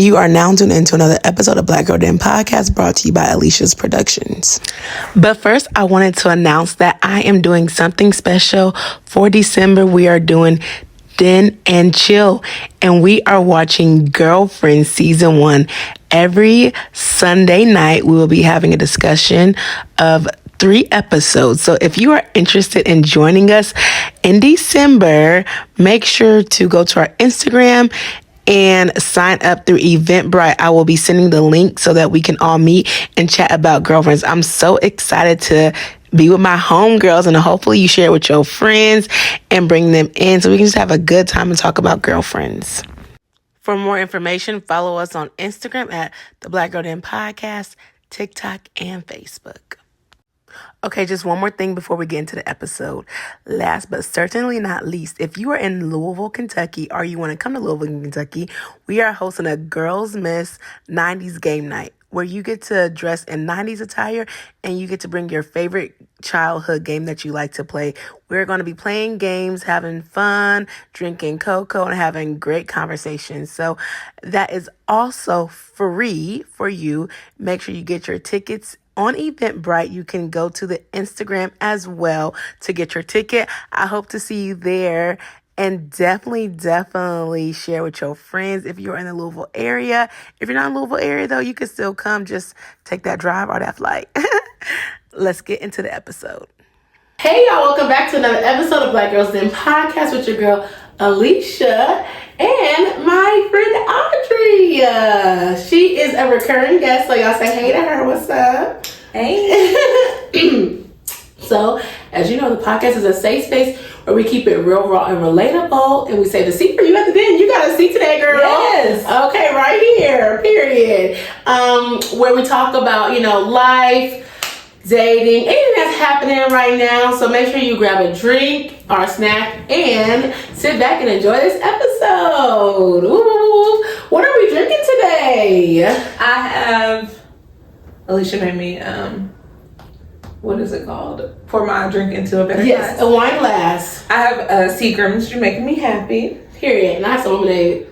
You are now tuned into another episode of Black Girl Den Podcast brought to you by Alicia's Productions. But first, I wanted to announce that I am doing something special for December. We are doing Den and Chill, and we are watching Girlfriend Season 1. Every Sunday night, we will be having a discussion of 3 episodes. So if you are interested in joining us in December, make sure to go to our Instagram and sign up through Eventbrite. I will be sending the link so that we can all meet and chat about girlfriends. I'm so excited to be with my homegirls, and hopefully you share it with your friends and bring them in so we can just have a good time and talk about girlfriends. For more information, follow us on Instagram at the Black Girl Den Podcast, TikTok, and Facebook. Okay, just one more thing before we get into the episode. Last but certainly not least, if you are in Louisville, Kentucky, or you want to come to Louisville, Kentucky, we are hosting a Girls Miss 90s game night where you get to dress in 90s attire and you get to bring your favorite childhood game that you like to play. We're going to be playing games, having fun, drinking cocoa, and having great conversations. So that is also free for you. Make sure you get your tickets on Eventbrite. You can go to the Instagram as well to get your ticket. I hope to see you there. And definitely share with your friends if you're in the Louisville area. If you're not in the Louisville area, though, you can still come. Just take that drive or that flight. Let's get into the episode. Hey, y'all. Welcome back to another episode of Black Girls Den Podcast with your girl, Alicia, and my friend, Audrey. She is a recurring guest, so y'all say hey to her. What's up? Hey. So, as you know, the podcast is a safe space where we keep it real, raw, and relatable. And we say the seat for you at the den. You got a seat today, girl. Yes. Okay, right here, period. Where we talk about, life, dating, anything that's happening right now. So make sure you grab a drink or a snack and sit back and enjoy this episode. Ooh, what are we drinking today? I have, Alicia made me, what is it called? Pour my drink into a better glass. A wine glass. I have Seagram's. You're making me happy. Period. And I have some lemonade.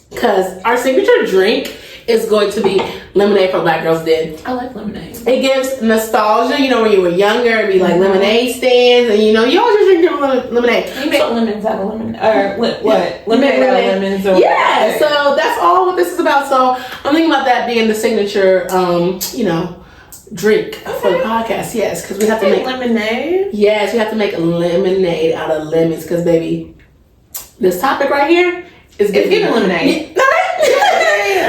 Because our signature drink is going to be lemonade for Black Girls Den. I like lemonade. It gives nostalgia. When you were younger, it'd be like lemonade stands. And, you always just drink lemonade. You make lemons out of lemon. Or what? Lemonade out of lemons. Or yeah. So that's all what this is about. So I'm thinking about that being the signature, drink for the podcast. Yes, because we have to make lemonade. Yes, we have to make lemonade out of lemons. Because baby, this topic right here is giving lemonade.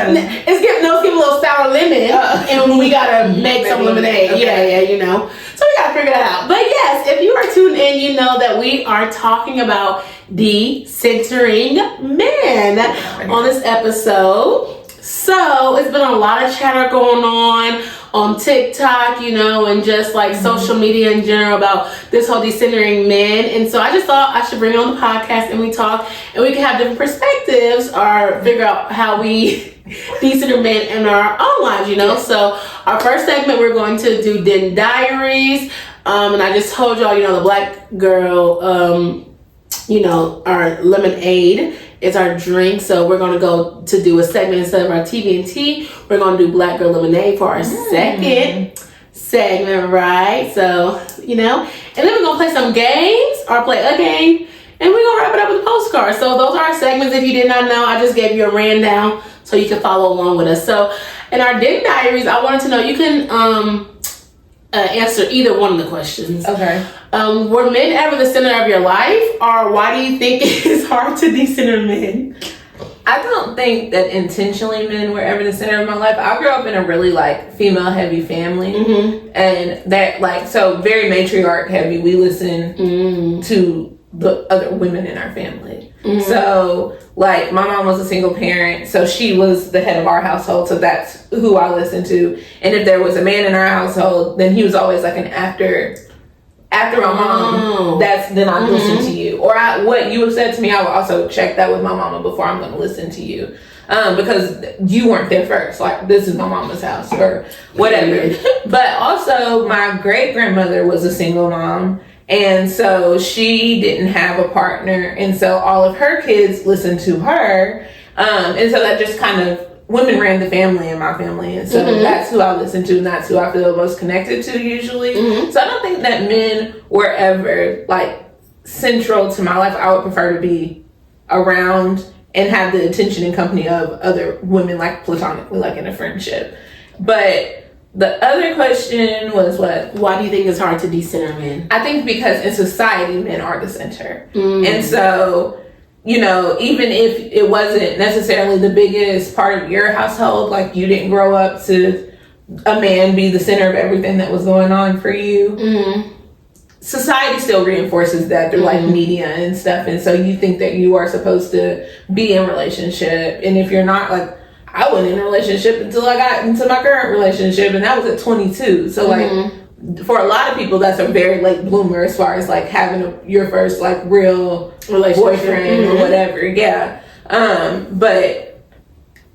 It's giving a little sour lemon, and we gotta make some lemonade. Okay. Yeah. So we gotta figure that out. But yes, if you are tuned in, you know that we are talking about decentering men on this episode. So it's been a lot of chatter going on TikTok, and just like social media in general about this whole decentering men. And so I just thought I should bring it on the podcast and we talk and we can have different perspectives or figure out how we decenter men in our own lives, Yes. So our first segment, we're going to do Den Diaries. And I just told y'all, the Black Girl, our lemonade is our drink. So we're going to go to do a segment instead of our TV&T. We're going to do Black Girl Lemonade for our second segment, right? So, and then we're going to play some games or play a game. And we're going to wrap it up with a postcard. So those are our segments. If you did not know, I just gave you a rundown so you can follow along with us. So in our Den Diaries, I wanted to know, you can answer either one of the questions. Okay. Were men ever the center of your life, or why do you think it is hard to decenter men? I don't think that intentionally men were ever the center of my life. I grew up in a really female heavy family, and that so very matriarch heavy. We listen to the other women in our family. So my mom was a single parent, so she was the head of our household, so that's who I listened to. And if there was a man in our household, then he was always an after my mom, then I listen to you. Or what you have said to me, I will also check that with my mama before I'm going to listen to you. Because you weren't there first. This is my mama's house or whatever. But also, my great-grandmother was a single mom. And so she didn't have a partner. And so all of her kids listened to her. And so that just kind of, women ran the family in my family, and so that's who I listen to, and that's who I feel most connected to usually. So I don't think that men were ever like central to my life. I would prefer to be around and have the attention and company of other women, like platonically, like in a friendship. But the other question was what? Why do you think it's hard to decenter men? I think because in society, men are the center. And so, you know, even if it wasn't necessarily the biggest part of your household, like you didn't grow up to a man be the center of everything that was going on for you, society still reinforces that through like media and stuff. And so you think that you are supposed to be in a relationship. And if you're not, like, I wasn't in a relationship until I got into my current relationship, and that was at 22. So like, for a lot of people, that's a very late bloomer as far as like having your first like real boyfriend or whatever. Yeah. But,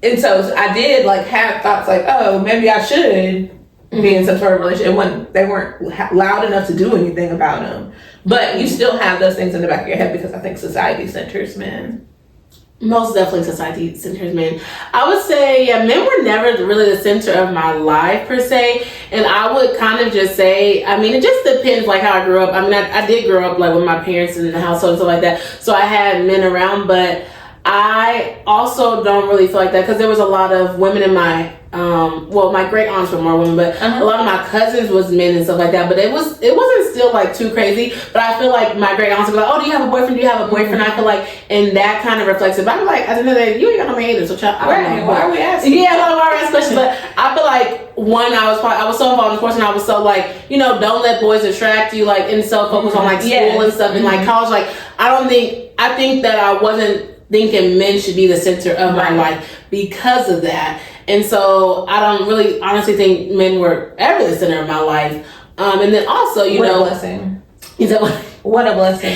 and so I did like have thoughts like, oh, maybe I should be in some sort of relationship when they weren't loud enough to do anything about them. But you still have those things in the back of your head because I think society centers men. Most definitely society centers men. I would say, yeah, men were never really the center of my life per se. And I would kind of just say, I mean, it just depends like how I grew up. I mean, I did grow up like with my parents in the household and stuff like that. So I had men around, but I also don't really feel like that because there was a lot of women in my my great aunts were more women, but a lot of my cousins was men and stuff like that. But it wasn't still like too crazy. But I feel like my great aunts would be like, "Oh, do you have a boyfriend? Do you have a boyfriend?" I feel like, and that kind of reflects it. But I'm like, at the end of the day, you ain't got no man either. So I don't know. Why are we asking? Yeah, why are we asking questions? But I feel like I was so involved in sports, and I was so like, you know, don't let boys attract you, like, and so focus on like school and stuff and like college. Like, I think that I wasn't thinking men should be the center of my life because of that. And so I don't really honestly think men were ever the center of my life. And then also, what a blessing. What a blessing.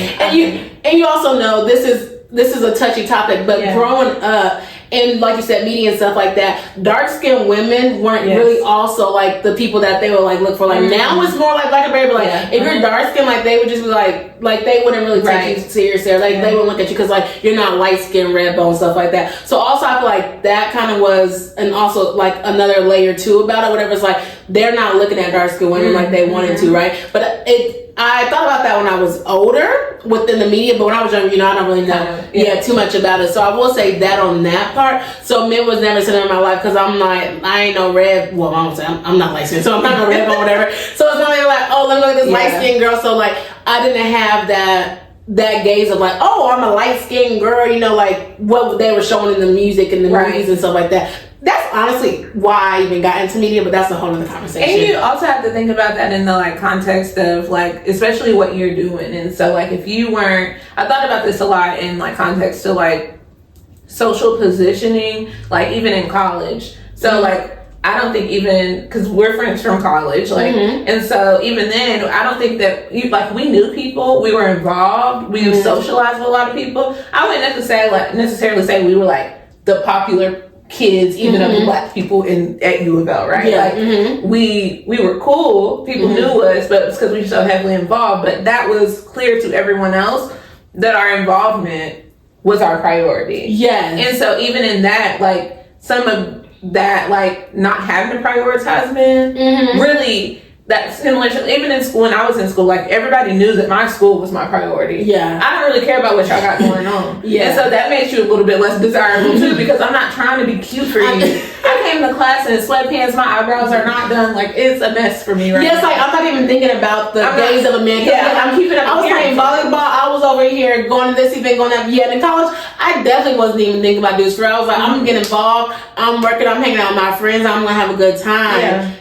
And you also know this is a touchy topic, but growing up and like you said, media and stuff like that, dark-skinned women weren't really also like the people that they would like look for. Like now it's more like Black and Berry, but like if you're dark-skinned, like they would just be like they wouldn't really take you seriously. Like they wouldn't look at you because like you're not light-skinned, red bone, stuff like that. So also I feel like that kind of was, and also like another layer too about it. Whatever, it's like they're not looking at dark-skinned women like they wanted to, right? But I thought about that when I was older within the media, but when I was younger, you know, I don't really know too much about it. So I will say that on that part. So men was never center in my life because I ain't no red. Well, I don't say I'm not light skinned, so I'm not no red or whatever. So it's not like, oh, let me look at this light skinned girl. So like I didn't have that gaze of like, oh, I'm a light skinned girl. You know, like what they were showing in the music and the movies and stuff like that. That's honestly why I even got into media, but that's a whole other conversation. And you also have to think about that in the like context of like, especially what you're doing. And so like if you weren't, I thought about this a lot in like context to like social positioning, like even in college. So like I don't think even, because we're friends from college, like, and so even then, I don't think that we knew people, we were involved, we socialized with a lot of people. I wouldn't necessarily say we were like the popular kids, even of the Black people at U of L, right? Like we were cool, people knew us, but it's because we were so heavily involved. But that was clear to everyone else that our involvement was our priority. Yes. And so even in that, like some of that, like not having to prioritize men, really that similar, even in school, when I was in school, like everybody knew that my school was my priority. Yeah. I don't really care about what y'all got going on. And so that makes you a little bit less desirable too, because I'm not trying to be cute for you. I came to class in sweatpants, my eyebrows are not done, like it's a mess for me right now. Like I'm not even thinking about the days of a man. I'm keeping up. I was playing volleyball, I was over here going to this event, going to that. Yeah, in college, I definitely wasn't even thinking about this. I was like, I'm getting involved, I'm working, I'm hanging out with my friends, I'm gonna have a good time. Yeah.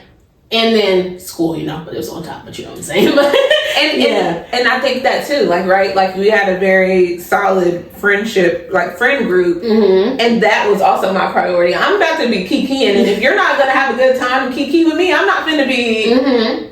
And then school, you know, but it was on top, but you know what I'm saying? And I think that too, like, right? Like we had a very solid friendship, like friend group. And that was also my priority. I'm about to be kikiing, and if you're not going to have a good time and kiki with me, I'm not going to be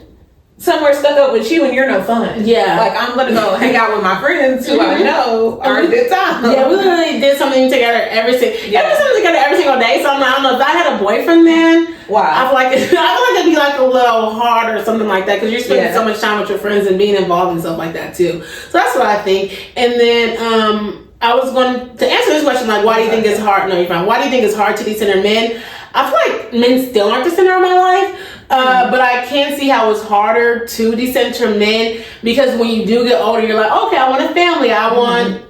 somewhere stuck up with you and you're no fun. Yeah. Like I'm going to go hang out with my friends who I know are a good time. Yeah, we literally did something together every single day. So I don't know, if I had a boyfriend then, I feel like it'd be like a little hard or something like that, because you're spending so much time with your friends and being involved in stuff like that too. So that's what I think. And then I was going to answer this question, like, why do you think it's hard? No, you're fine. Why do you think it's hard to decenter men? I feel like men still aren't the center of my life, but I can see how it's harder to decenter men, because when you do get older, you're like, okay, I want a family. I want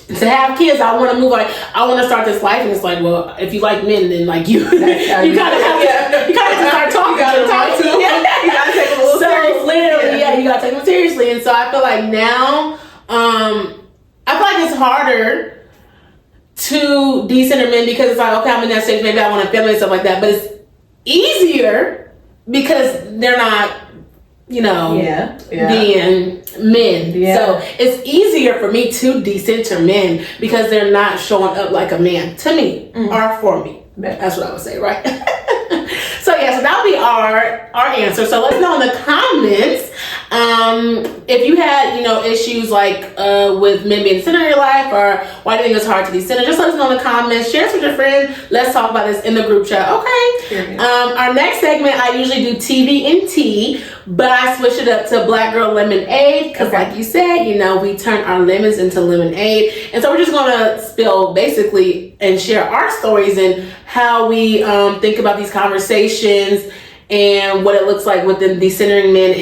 to have kids. I want to move. Like, I want to start this life. And it's like, well, if you like men, then like you kind of have to start talking. You gotta talk to them. Yeah. You gotta take them a little seriously. Literally, yeah, you gotta take them seriously. And so I feel like now, I feel like it's harder to decenter men, because it's like, okay, I'm in that stage, maybe I want a family and stuff like that. But it's easier because they're not, being men. Yeah. So it's easier for me to decenter men because they're not showing up like a man to me or for me. That's what I would say, right? So that'll be our answer. So let us know in the comments if you had issues like with men being the center of your life, or why do you think it's hard to decenter. Just let us know in the comments. Share this with your friends. Let's talk about this in the group chat. Okay. Our next segment, I usually do TV and tea, but I switched it up to Black Girl Lemonade because, like you said, we turn our lemons into lemonade, and so we're just gonna spill basically and share our stories and how we think about these conversations and what it looks like within decentering men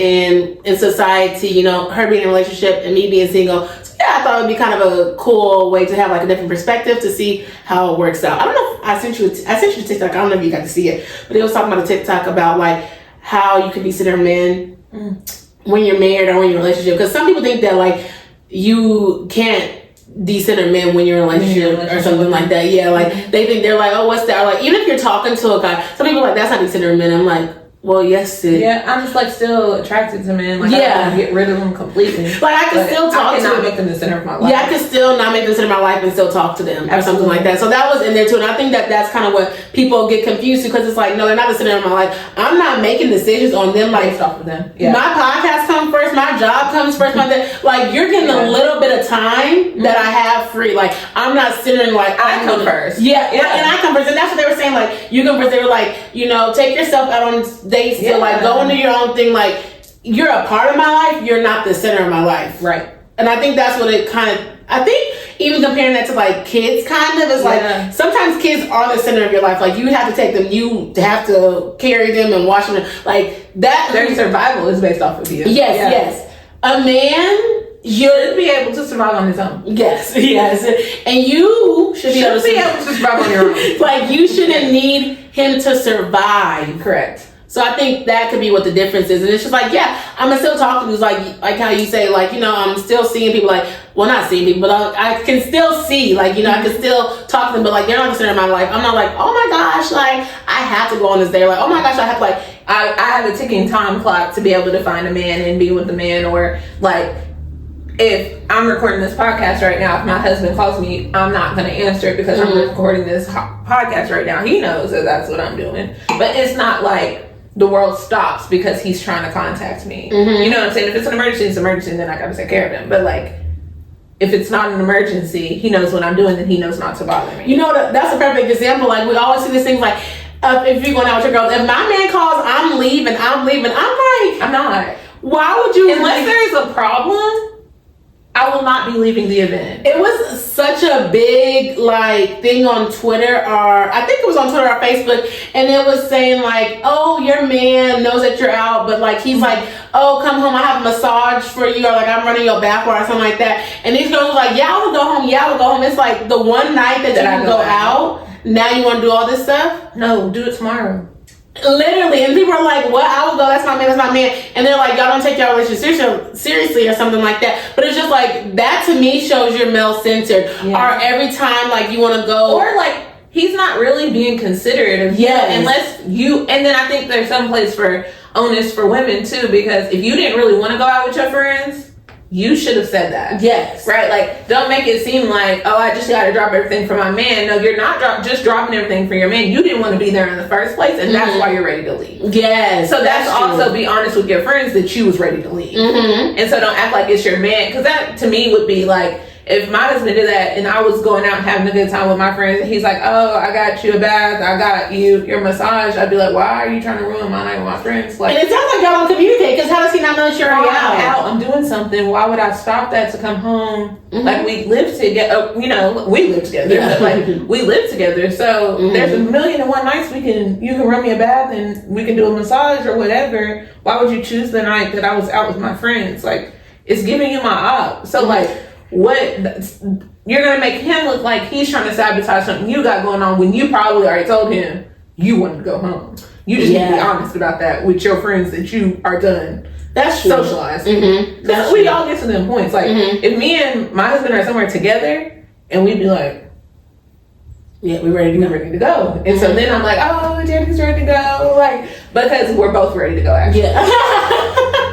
in society. Her being in a relationship and me being single. So I thought it would be kind of a cool way to have like a different perspective to see how it works out. I don't know if I sent you a TikTok. I don't know if you got to see it, but it was talking about a TikTok about like how you can decenter men when you're married or when you're in a relationship. Because some people think that like you can't decenter men when you're in a relationship or something like that. Yeah, like they think they're like, oh, what's that? Or like, even if you're talking to a guy, some people are like, that's not decentering men. I'm like, well, yes, it. Yeah, I'm just like still attracted to men. Like, I don't want to get rid of them completely. Like, I can still talk to them. I cannot make them the center of my life. Yeah, I can still not make them the center of my life and still talk to them or something like that. So that was in there too. And I think that's kind of what people get confused to, because it's like, no, they're not the center of my life. I'm not making decisions on them. Like, based off of them. Yeah. My podcast comes first. My job comes first. Like, you're getting a little bit of time that I have free. Like, I'm not sitting like, I come first. Yeah, and I come first. And that's what they were saying. Like, you come first. They were like, take yourself out on dates to like go into your own thing. Like, you're a part of my life, you're not the center of my life. Right. And I think that's what it kind of, I think even comparing that to like kids kind of is like, sometimes kids are the center of your life. Like, you have to take them, you have to carry them and watch them. Like that. Their survival is based off of you. Yes. A man should be able to survive on his own. Yes. And you should be able to survive on your own. Like, you shouldn't need him to survive. Correct. So I think that could be what the difference is. And it's just like, I'm gonna still talk to you, like how you say, like, I'm still seeing people, like, well, not seeing people, but I can still see, like, I can still talk to them, but like, they're not the center of my life. I'm not like, oh my gosh, like, I have to go on this day. Like, oh my gosh, I have to, like, I have a ticking time clock to be able to find a man and be with a man. Or like, if I'm recording this podcast right now, if my husband calls me, I'm not going to answer it because I'm recording this podcast right now. He knows that that's what I'm doing. But it's not like the world stops because he's trying to contact me. You know what I'm saying? If it's an emergency, it's an emergency, then I got to take care of him. But like, if it's not an emergency, he knows what I'm doing, then he knows not to bother me. That's a perfect example. Like, we always see these things like, if you're going out with your girls, if my man calls, I'm leaving. I'm like, I'm not. Why would you? Unless there's a problem, I will not be leaving the event. It was such a big like thing on Twitter, or I think it was on Twitter or Facebook, and it was saying like, oh, your man knows that you're out, but like he's like, oh, come home, I have a massage for you, or like I'm running your back or something like that. And these girls were like, yeah, I will go home. Yeah, I will go home. It's like the one night that you can go out. Now you want to do all this stuff? No, do it tomorrow. Literally. And people are like, what? I will go. That's my man. And they're like, y'all don't take your relationship seriously or something like that. But it's just like, that to me shows you're male-centered. Or every time like you want to go. Or like, he's not really being considerate of you unless you, and then I think there's some place for onus for women too, because if you didn't really want to go out with your friends, you should have said that. Yes. Right? Like, don't make it seem like, oh, I just got to drop everything for my man. No, you're not just dropping everything for your man. You didn't want to be there in the first place, and that's why you're ready to leave. Yes. So that's also be honest with your friends that you was ready to leave. And so don't act like it's your man, because that to me would be like, if my husband did that and I was going out and having a good time with my friends, and he's like, oh, I got you a bath, I got you your massage, I'd be like, why are you trying to ruin my night with my friends? Like, and it sounds like y'all don't communicate, because how does he not know that you're already out? I'm doing something. Why would I stop that to come home? Like, we live together. We live together. But like, we live together. So there's 1,000,001 nights you can run me a bath and we can do a massage or whatever. Why would you choose the night that I was out with my friends? Like, it's giving you my op. So like, what you're gonna make him look like he's trying to sabotage something you got going on when you probably already told him you wanted to go home. You just need to be honest about that with your friends that you are done. That's true. Socialized. That's we all get to them points. Like, if me and my husband are somewhere together and we'd be like, yeah, we're ready to go. And so then I'm like, oh, Jenny's ready to go. Like, because we're both ready to go, actually. Yeah.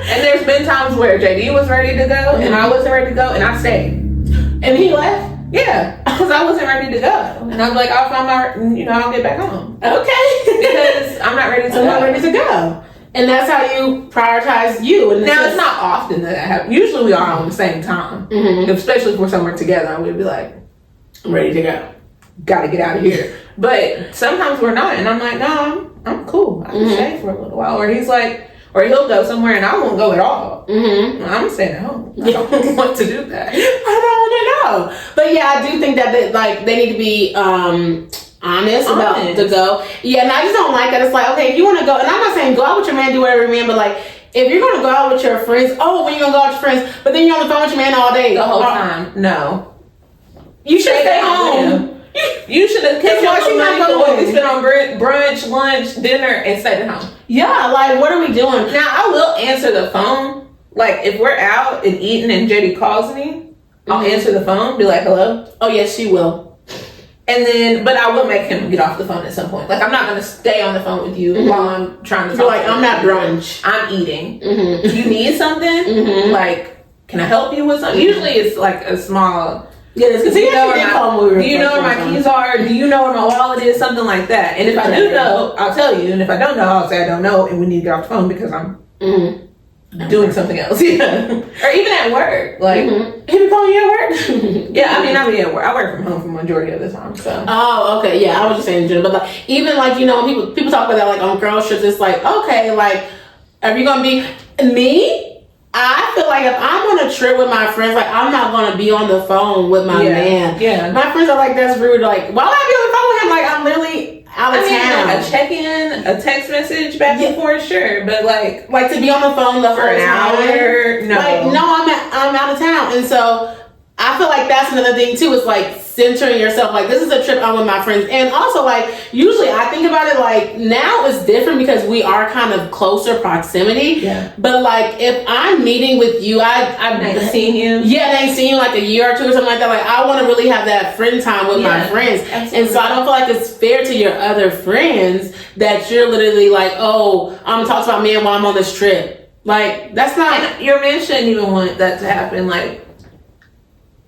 And there's been times where JD was ready to go and I wasn't ready to go, and I stayed. And he left? Yeah, because I wasn't ready to go. And I was like, I'll find I'll get back home. Okay. Because I'm not ready to go. And that's how you prioritize you. And now, it's not often that happens. Usually we are on the same time. Especially if we're somewhere together, we'd be like, I'm ready to go. Gotta get out of here. But sometimes we're not. And I'm like, no, I'm cool. I can stay for a little while. Or he's like, or he'll go somewhere and I won't go at all. I'm staying at home. I don't want to do that. I don't want to know. But yeah, I do think that they need to be honest about the go. Yeah, and I just don't like that. It's like, okay, if you want to go, and I'm not saying go out with your man, do whatever you man, but like, if you're going to go out with your friends, when you're going to go out with your friends, but then you're on the phone with your man all day. The whole time. No. You should stay home. You should have kept your money for what we spent on brunch, lunch, dinner, and stayed at home. Yeah, like, what are we doing? Now, I will answer the phone. Like, if we're out and eating and JD calls me, I'll answer the phone, be like, hello? Oh, yes, she will. And then, but I will make him get off the phone at some point. Like, I'm not going to stay on the phone with you while I'm trying to talk. Like, I'm not brunch. I'm eating. You need something? Like, can I help you with something? Usually it's like a small... Yeah, because do you know where my keys are? Do you know where my wallet is? Something like that. And if I do know, I'll tell you. And if I don't know, I'll say I don't know, and we need to get off the phone because I'm doing something else. Yeah. Or even at work. Like, he be calling you at work? Yeah, I mean, I be at work. I work from home for the majority of the time. So. Oh, okay. Yeah, I was just saying in general. But like, even like, when people talk about that, like on girl trips, it's like, okay, like, are you going to be me? I feel like if I'm on a trip with my friends, like, I'm not going to be on the phone with my man. Yeah. My friends are like, that's rude. Like, why would I be on the phone with him? Like, I'm literally out of town. Like a check-in, a text message back and forth, sure. But like to be on the phone the whole an hour, no. Like, no, I'm out of town. And so I feel like that's another thing too, is like centering yourself. Like, this is a trip I'm with my friends. And also, like, usually I think about it like now it's different because we are kind of closer proximity. Yeah. But like, if I'm meeting with you, I've seen you. Yeah, I ain't seen you like a year or two or something like that. Like, I want to really have that friend time with my friends. Absolutely. And so I don't feel like it's fair to your other friends that you're literally like, oh, I'm talking about me while I'm on this trip. Like, that's not. And your man shouldn't even want that to happen. Like,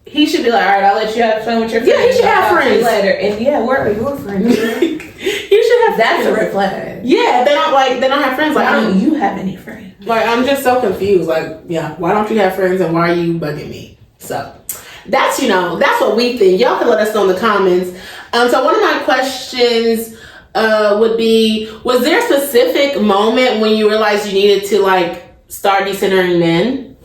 he should be like, all right, I'll let you have fun with your friends. Yeah, he should have friends later. And where are your friends? You should have. That's a red flag. Yeah, they don't have friends. Like, why don't you have any friends? Like, I'm just so confused. Like, yeah, why don't you have friends and why are you bugging me? So that's that's what we think. Y'all can let us know in the comments. So one of my questions would be: was there a specific moment when you realized you needed to like start decentering men?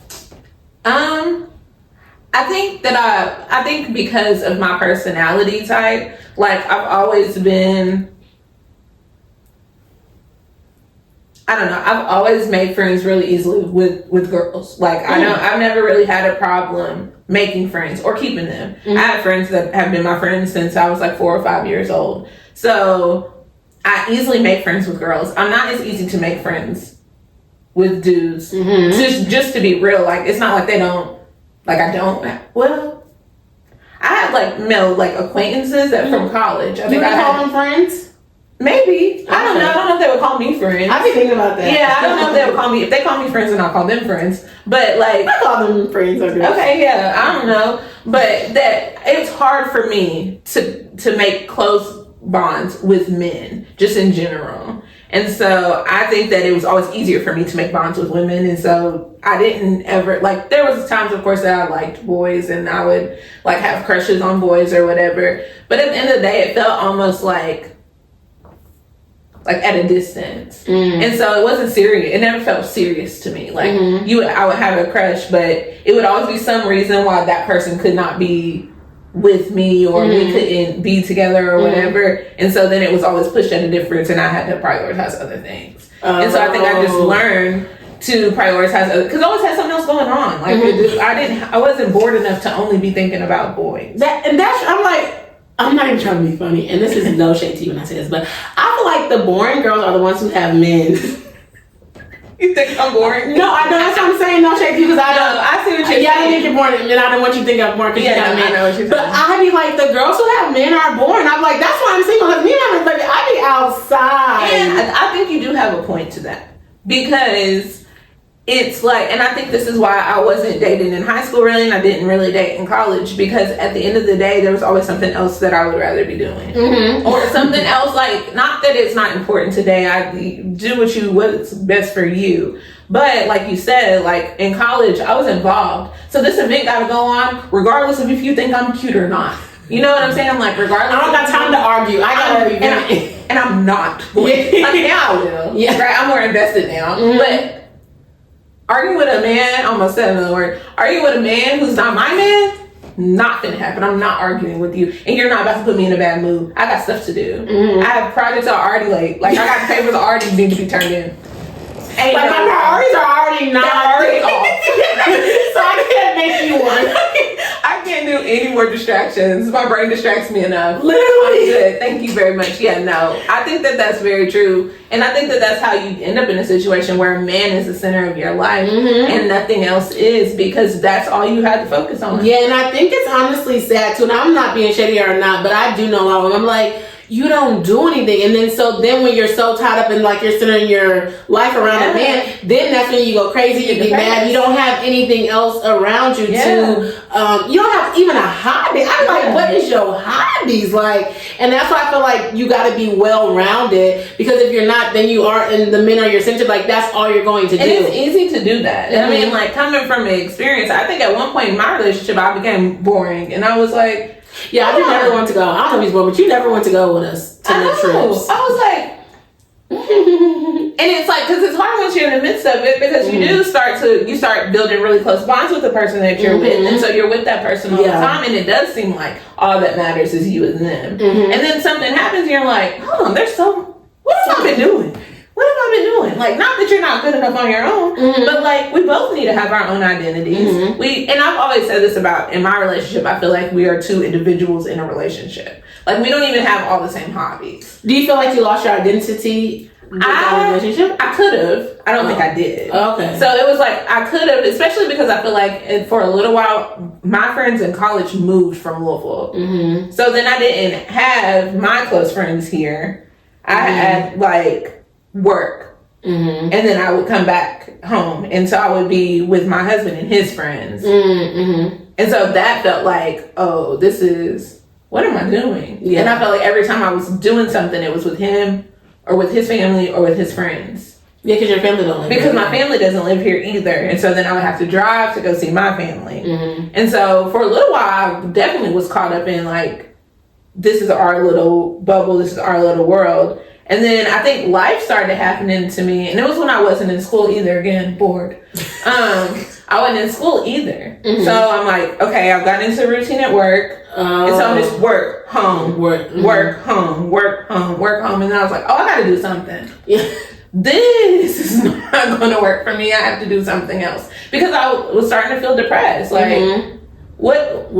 I think because of my personality type, like, I've always been, I don't know, I've always made friends really easily with girls. Like, I've never really had a problem making friends or keeping them. I have friends that have been my friends since I was like 4 or 5 years old. So I easily make friends with girls. I'm not as easy to make friends with dudes. Just to be real, like, it's not like they don't. Like, I have like male like acquaintances that from college. I think I call them friends. Maybe. I don't know. I don't know if they would call me friends. I've been thinking about that. Yeah, I don't know if they would call me. If they call me friends, then I'll call them friends. But like, I call them friends. Okay, yeah, I don't know. But that it's hard for me to make close bonds with men, just in general. And so I think that it was always easier for me to make bonds with women. And so I didn't ever, like, there was times, of course, that I liked boys and I would, like, have crushes on boys or whatever. But at the end of the day, it felt almost like at a distance. And so it wasn't serious. It never felt serious to me. Like, I would have a crush, but it would always be some reason why that person could not be with me, or we couldn't be together or whatever. And so then it was always pushed at a difference, and I had to prioritize other things. And so I think I just learned to prioritize other, because I always had something else going on. Like, I wasn't bored enough to only be thinking about boys. I'm not even trying to be funny, and this is no shade to you when I say this, but I feel like the boring girls are the ones who have men. You think I'm boring? No, I know. That's what I'm saying. No shade to you, because I don't. I see what you're saying. Yeah, I think you're boring, and I don't want you to think I'm boring because you got a man. I know what you're saying. But I be like, the girls who have men are boring. I'm like, that's why I'm single. Like, me and I be outside. And I think you do have a point to that, because it's like, and I think this is why I wasn't dating in high school really, and I didn't really date in college, because at the end of the day, there was always something else that I would rather be doing. Or something else, like, not that it's not important today, I do what's best for you. But like you said, like, in college, I was involved. So this event got to go on regardless of if you think I'm cute or not. You know what I'm saying? I'm like, regardless. I don't got time to argue. I gotta be and I'm not. Like, now I will. Yeah. Right? I'm more invested now. But arguing with a man, I almost said another word. Arguing with a man who's not my man, not gonna happen. I'm not arguing with you, and you're not about to put me in a bad mood. I got stuff to do. I have projects that are already late. Like, I got papers that already need to be turned in. Like, my priorities are already not already off. So I can't make you one. I can't do any more distractions. My brain distracts me enough. Literally. I'm good. Thank you very much. Yeah, no. I think that that's very true. And I think that that's how you end up in a situation where a man is the center of your life and nothing else is, because that's all you had to focus on. Yeah, and I think it's honestly sad too. And I'm not being shady or not, but I do know a lot of them. I'm like, you don't do anything. And then when you're so tied up in, like, you're centering your life around a man, then that's when you go crazy, you get mad, you don't have anything else around you to, you don't have even a hobby. I'm like, what is your hobbies? Like, and that's why I feel like you got to be well-rounded, because if you're not, then you are, and the men are your center, like, that's all you're going to do. And it's easy to do that. I mean, like, coming from an experience, I think at one point in my relationship, I became boring, and I was like, yeah, I never want to go. I don't know if he's bored, but you never want to go with us to the trips. I was like, and it's like, because it's hard once you're in the midst of it, because you start building really close bonds with the person that you're with, and so you're with that person all the time, and it does seem like all that matters is you and them. And then something happens, and you're like, what have I been doing? What have I been doing? Like, not that you're not good enough on your own, but, like, we both need to have our own identities. And I've always said this about, in my relationship, I feel like we are two individuals in a relationship. Like, we don't even have all the same hobbies. Do you feel like you lost your identity in a relationship? I could have. I don't think I did. Okay. So it was like, I could have, especially because I feel like for a little while, my friends in college moved from Louisville. So then I didn't have my close friends here. I had, like, work, and then I would come back home, and so I would be with my husband and his friends, and so that felt like, oh, what am I doing? And I felt like every time I was doing something, it was with him or with his family or with his friends. Yeah, because your family don't live here. Because my family doesn't live here either, and so then I would have to drive to go see my family. And so for a little while, I definitely was caught up in, like, this is our little bubble, this is our little world. And then I think life started happening to me, and it was when I wasn't in school either. Again, bored. I wasn't in school either. So I'm like, okay, I've gotten into a routine at work, and so I'm just work, home, work, home, work, home, work, home. And then I was like, oh, I got to do something. This is not going to work for me. I have to do something else, because I was starting to feel depressed. Like, what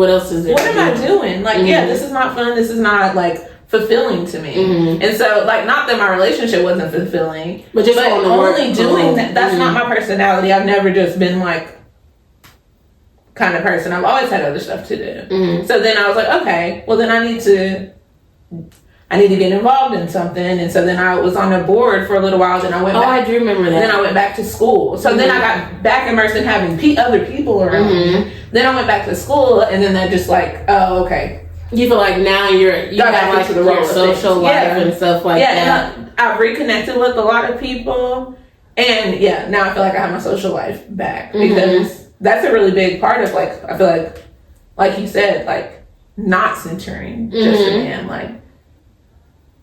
else is there? What am I doing? Like, this is not fun. This is not, like, fulfilling to me. And so, like, not that my relationship wasn't fulfilling, but only doing that, that's not my personality. I've never just been, like, kind of person. I've always had other stuff to do. So then I was like, okay, well, then I need to get involved in something. And so then I was on a board for a little while, then I went back. I do remember that. Then I went back to school. So then I got back immersed in having other people around me. Then I went back to school, and then that just, like, oh, okay, You feel like now you have like your social life and stuff like that. Yeah, I've reconnected with a lot of people, and now I feel like I have my social life back because that's a really big part of like I feel like you said, like not centering just a man, like.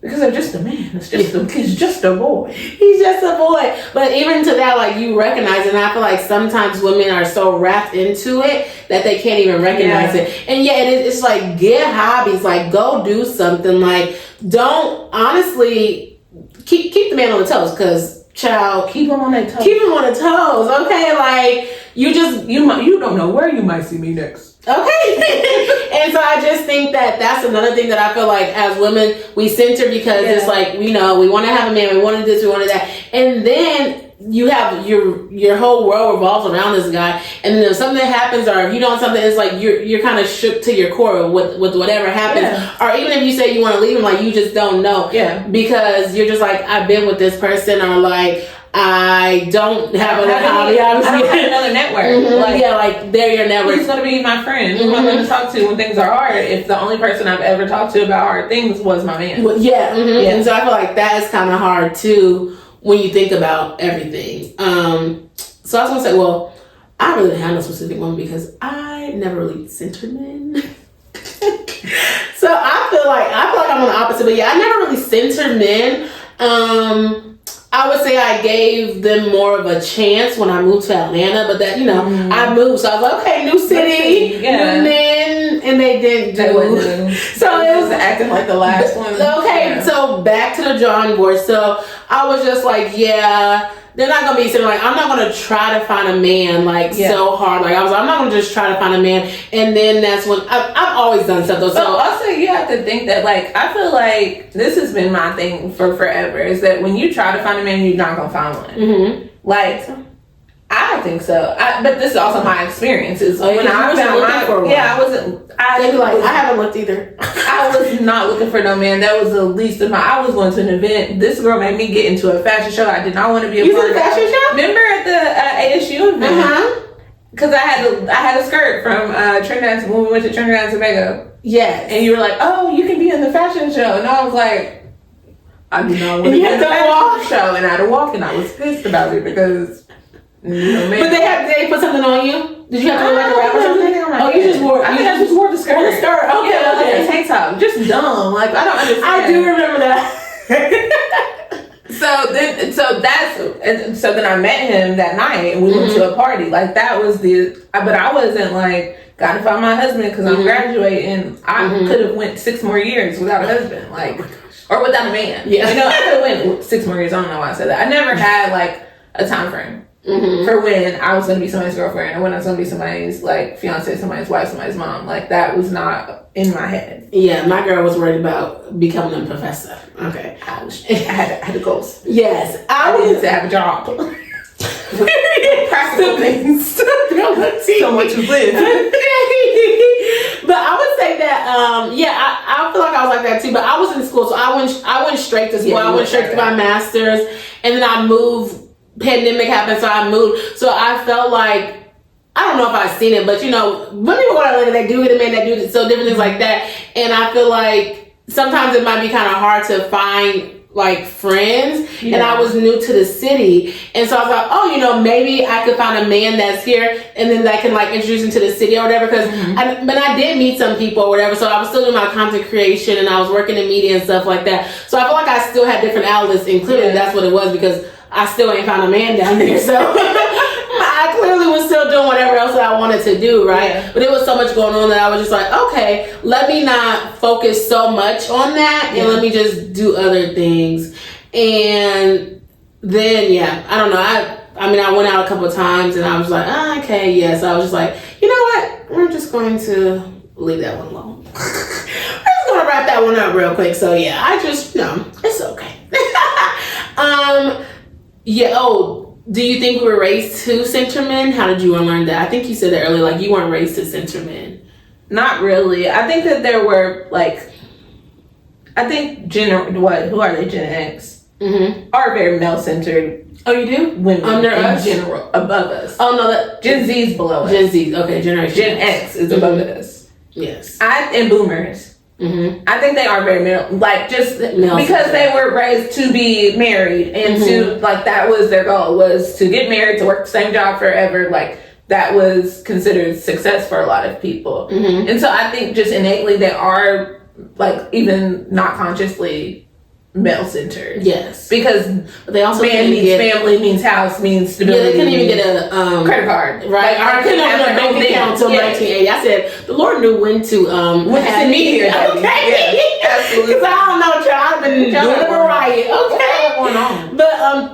Because they're just a man. He's just a boy. He's just a boy. But even to that, like, you recognize it. And I feel like sometimes women are so wrapped into it that they can't even recognize it. And it's like, get hobbies. Like, go do something. Like, don't, honestly, keep the man on the toes. Because, child, keep him on their toes. Keep him on the toes, okay? Like, you don't know where you might see me next. Okay. And so I just think that's another thing that I feel like as women we center because it's like, we want to have a man, we wanted this, we wanted that, and then you have your whole world revolves around this guy, and then if something happens or if you don't something, it's like you're kind of shook to your core with whatever happens, or even if you say you want to leave him, like you just don't know, because you're just like, I've been with this person, or like I don't have another hobby. I don't have another network. Like they're your network. Who's going to be my friend? Who am I going to talk to when things are hard? If the only person I've ever talked to about hard things was my man. And so I feel like that is kind of hard too when you think about everything. So I was going to say, well, I really didn't have no specific one because I never really centered men. So I feel like I'm on the opposite, but I never really centered men. I would say I gave them more of a chance when I moved to Atlanta, but that, I moved. So I was like, okay, new city, new men, and they didn't do. So it was acting like the last one. Okay, so back to the drawing board. So I was just like, they're not going to be sitting like, I'm not going to try to find a man so hard. Like I'm not going to just try to find a man. And then that's when I've always done stuff though. So also you have to think that like, I feel like this has been my thing for forever is that when you try to find a man, you're not going to find one. Like, I don't think so. But this is also my experiences. When I found I haven't looked either. I was not looking for no man. That was the least of my. I was going to an event. This girl made me get into a fashion show. I did not want to be a part of a fashion show. Remember at the ASU event? Because I had a skirt from Trinidad when we went to Trinidad and Tobago. Yes. And you were like, oh, you can be in the fashion show, and I was like, I do not want to be in the fashion show, and I had to walk, and I was pissed about it because. But they put something on you? Did you have to wear like a wrap or something? You just wore. I just wore the skirt. Okay. Tank top, just dumb. Like I don't understand. I do remember that. So then I met him that night and we went to a party. Like that was but I wasn't like gotta find my husband because I'm graduating. I could have went 6 more years without a husband, like or without a man. Yeah, I could have went 6 more years. I don't know why I said that. I never had like a time frame. For when I was going to be somebody's girlfriend or when I was going to be somebody's like fiance, somebody's wife, somebody's mom. Like that was not in my head. Yeah, my girl was worried about becoming a professor. Okay. I had the goals. Yes. I needed to have a job. Practical things. So much to live. But I would say that, I feel like I was like that too. But I was in school, so I went straight to school. I went straight to my master's, and then I moved. Pandemic happened, so I moved. So I felt like, I don't know if I've seen it, but when people go to Atlanta, they do get a man that do it, so different things like that. And I feel like sometimes it might be kind of hard to find like friends, and I was new to the city, and so I was like, maybe I could find a man that's here, and then that can like introduce him to the city or whatever. Because but I did meet some people or whatever, so I was still doing my content creation and I was working in media and stuff like that. So I feel like I still had different outlets, and clearly that's what it was because I still ain't found a man down here, so I clearly was still doing whatever else that I wanted to do, right? Yeah. But it was so much going on that I was just like, okay, let me not focus so much on that, and let me just do other things. And then, I don't know. I went out a couple of times, and I was like, so I was just like, you know what? We're just going to leave that one alone. We're just going to wrap that one up real quick. So, I just, it's okay. Do you think we were raised to center men? How did you unlearn that? I think you said that earlier, like you weren't raised to center men. Not really. I think that there were who are they? Gen X are very male centered. Oh, you do? Women under in us? general, above us. Oh no, that Gen Z is below us. Gen Z, okay, generation. Gen X is above us. Yes. And boomers. I think they are very male, like just because they were raised to be married and to like that was their goal, was to get married, to work the same job forever. Like that was considered success for a lot of people. And so I think just innately they are like even not consciously male-centered. Yes, because they also man means family, means house, means stability. Yeah, they couldn't even get a credit card, right? Like, I couldn't open a bank account until 1980. I said the Lord knew when to have me here. Okay, absolutely. Because I don't know, child. I've been doing it right. Okay,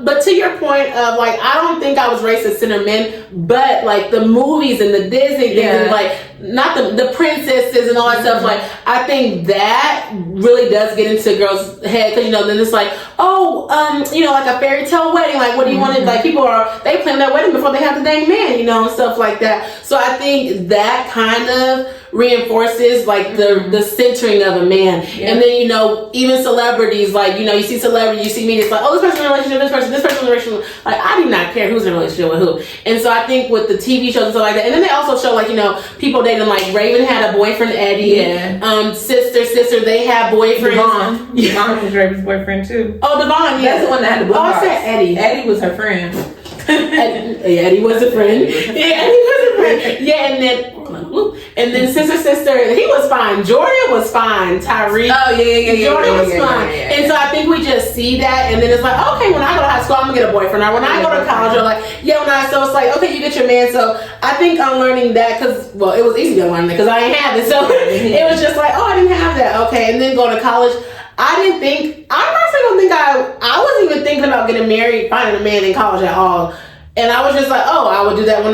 but to your point of like, I don't think I was raised to center men, but like the movies and the Disney things, and like not the princesses and all that stuff. Like I think that really does get into girls' head, because then it's like, like a fairy tale wedding. Like, what do you want to, like, people they plan their wedding before they have the dang man, and stuff like that. So I think that kind of reinforces like the centering of a man. And then even celebrities, like you see celebrities, you see media, it's like, oh, this person's in a relationship, this person's in a relationship. Like, I do not care who's in a relationship with who. And so I think with the TV shows and stuff like that, and then they also show like people dating, like Raven had a boyfriend, Eddie. Sister, they have boyfriends. Devon was Raven's boyfriend too. Oh, Devon, yeah, that's the one that had the blue box. I said Eddie. Eddie was her friend. Eddie was a friend. Yeah, Eddie was a friend. Yeah, and then sister, he was fine. Jordan was fine. Tyree. Oh yeah. Jordan was fine. And so I think we just see that, and then it's like, okay, when I go to high school, I'm gonna get a boyfriend. Or when I go to college, or like, so it's like, okay, you get your man. So I think I'm learning that because, well, it was easy to learn that because I ain't have it. So it was just like, oh, I didn't have that. Okay, and then going to college. I wasn't even thinking about getting married, finding a man in college at all. And I was just like, oh, I would do that when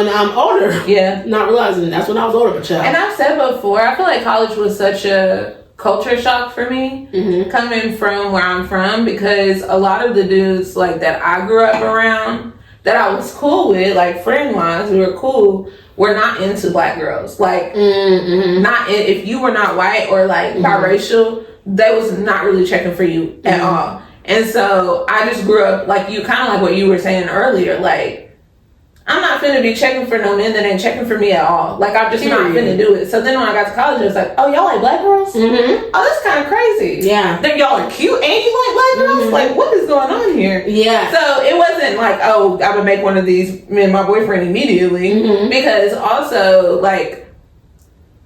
I'm older. Yeah. Not realizing that's when I was older, but child. And I've said before, I feel like college was such a culture shock for me, coming from where I'm from, because a lot of the dudes like that I grew up around, that I was cool with, like friend-wise, we were cool, were not into black girls. Like, if you were not white or like biracial, they was not really checking for you at all. And so I just grew up like you, kind of like what you were saying earlier. Like, I'm not finna be checking for no men that ain't checking for me at all. Like, I'm just not finna do it. So then when I got to college, it was like, oh, y'all like black girls? Oh, that's kind of crazy. Yeah. Then y'all are cute and you like black girls? Like, what is going on here? Yeah. So it wasn't like, oh, I would make one of these men my boyfriend immediately. Because also, like,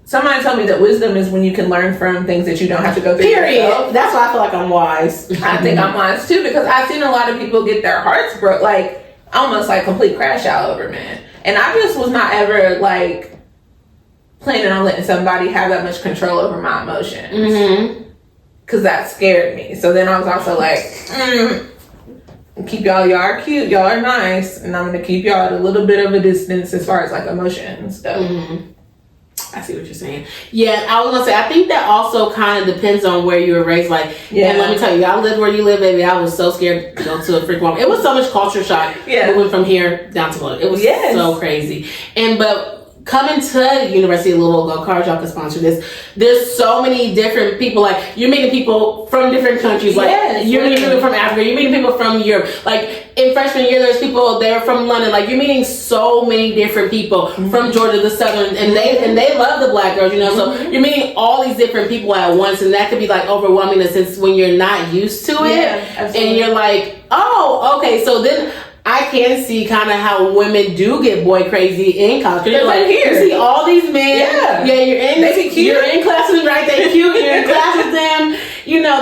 somebody told me that wisdom is when you can learn from things that you don't have to go through. Period. Yourself. That's why I feel like I'm wise. I think I'm wise too, because I've seen a lot of people get their hearts broke, like almost like complete crash out over men. And I just was not ever like planning on letting somebody have that much control over my emotions. Because that scared me. So then I was also like, keep y'all are cute, y'all are nice, and I'm going to keep y'all at a little bit of a distance as far as like emotion and stuff. I see what you're saying. Yeah, I was gonna say, I think that also kind of depends on where you were raised. Like, and let me tell you, I lived where you live, baby. I was so scared to go to a freak woman. It was so much culture shock moving from here down to Florida. It was so crazy. But coming to University of Louisville, go Cards, y'all can sponsor this. There's so many different people. Like, you're meeting people from different countries. Like, you're meeting people from Africa. You're meeting people from Europe. Like, in freshman year, there's people, they're from London. Like, you're meeting so many different people from Georgia, the Southern, and they love the black girls, So you're meeting all these different people at once, and that could be like overwhelming in a sense when you're not used to it. And you're like, oh, okay. So then I can see kind of how women do get boy crazy in college. Because you're like, you see all these men. You're in class with them, right? They cute. You're in class with them.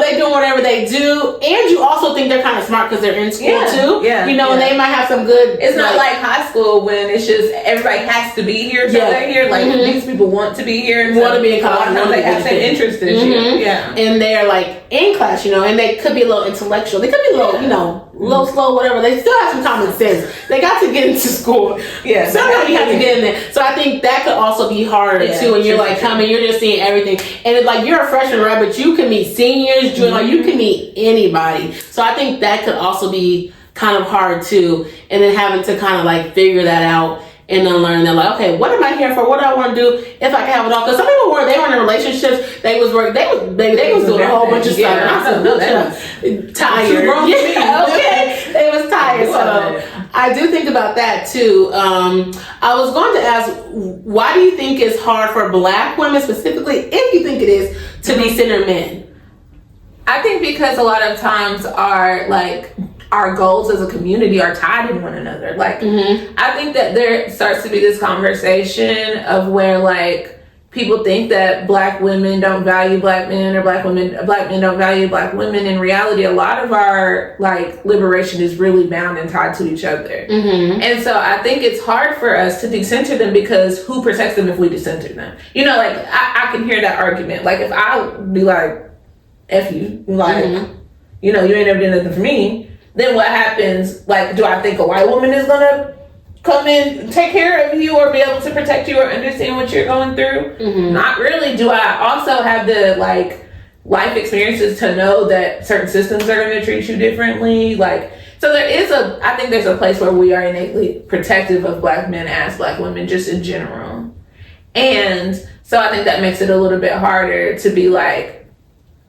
They doing whatever they do. And you also think they're kind of smart because they're in school too. And they might have some good. It's not like high school when it's just everybody has to be here. So they're here. Like, these people want to be here. And want to be in college. They have the same interest as you. Yeah. And they're like in class, and they could be a little intellectual. They could be a little, little slow, whatever. They still have some common sense. They got to get into school. Somehow you have to get in there. So I think that could also be harder too. When you're like coming, you're just seeing everything, and it's like you're a freshman, right? But you can meet seniors, like you can meet anybody. So I think that could also be kind of hard too. And then having to kind of like figure that out. And then learn that, like, okay, what am I here for? What do I want to do if I can have it all? Because some people were in relationships. They was doing a whole bunch of stuff. And I said, tired. Okay, they was tired. So I do think about that too. I was going to ask, why do you think it's hard for Black women specifically, if you think it is, to decenter men? I think because a lot of times our goals as a community are tied in one another. Like, I think that there starts to be this conversation of where like people think that Black women don't value Black men, or Black men don't value Black women. In reality, a lot of our like liberation is really bound and tied to each other. And so I think it's hard for us to decenter them, because who protects them if we decenter them? You know, like I can hear that argument. Like if I be like, F you, like, you know, you ain't never done nothing for me, then what happens? Like, do I think a white woman is gonna come in, take care of you, or be able to protect you, or understand what you're going through? Not really. Do I also have the like life experiences to know that certain systems are going to treat you differently? Like, so I think there's a place where we are innately protective of Black men as Black women, just in general. And so I think that makes it a little bit harder to be like,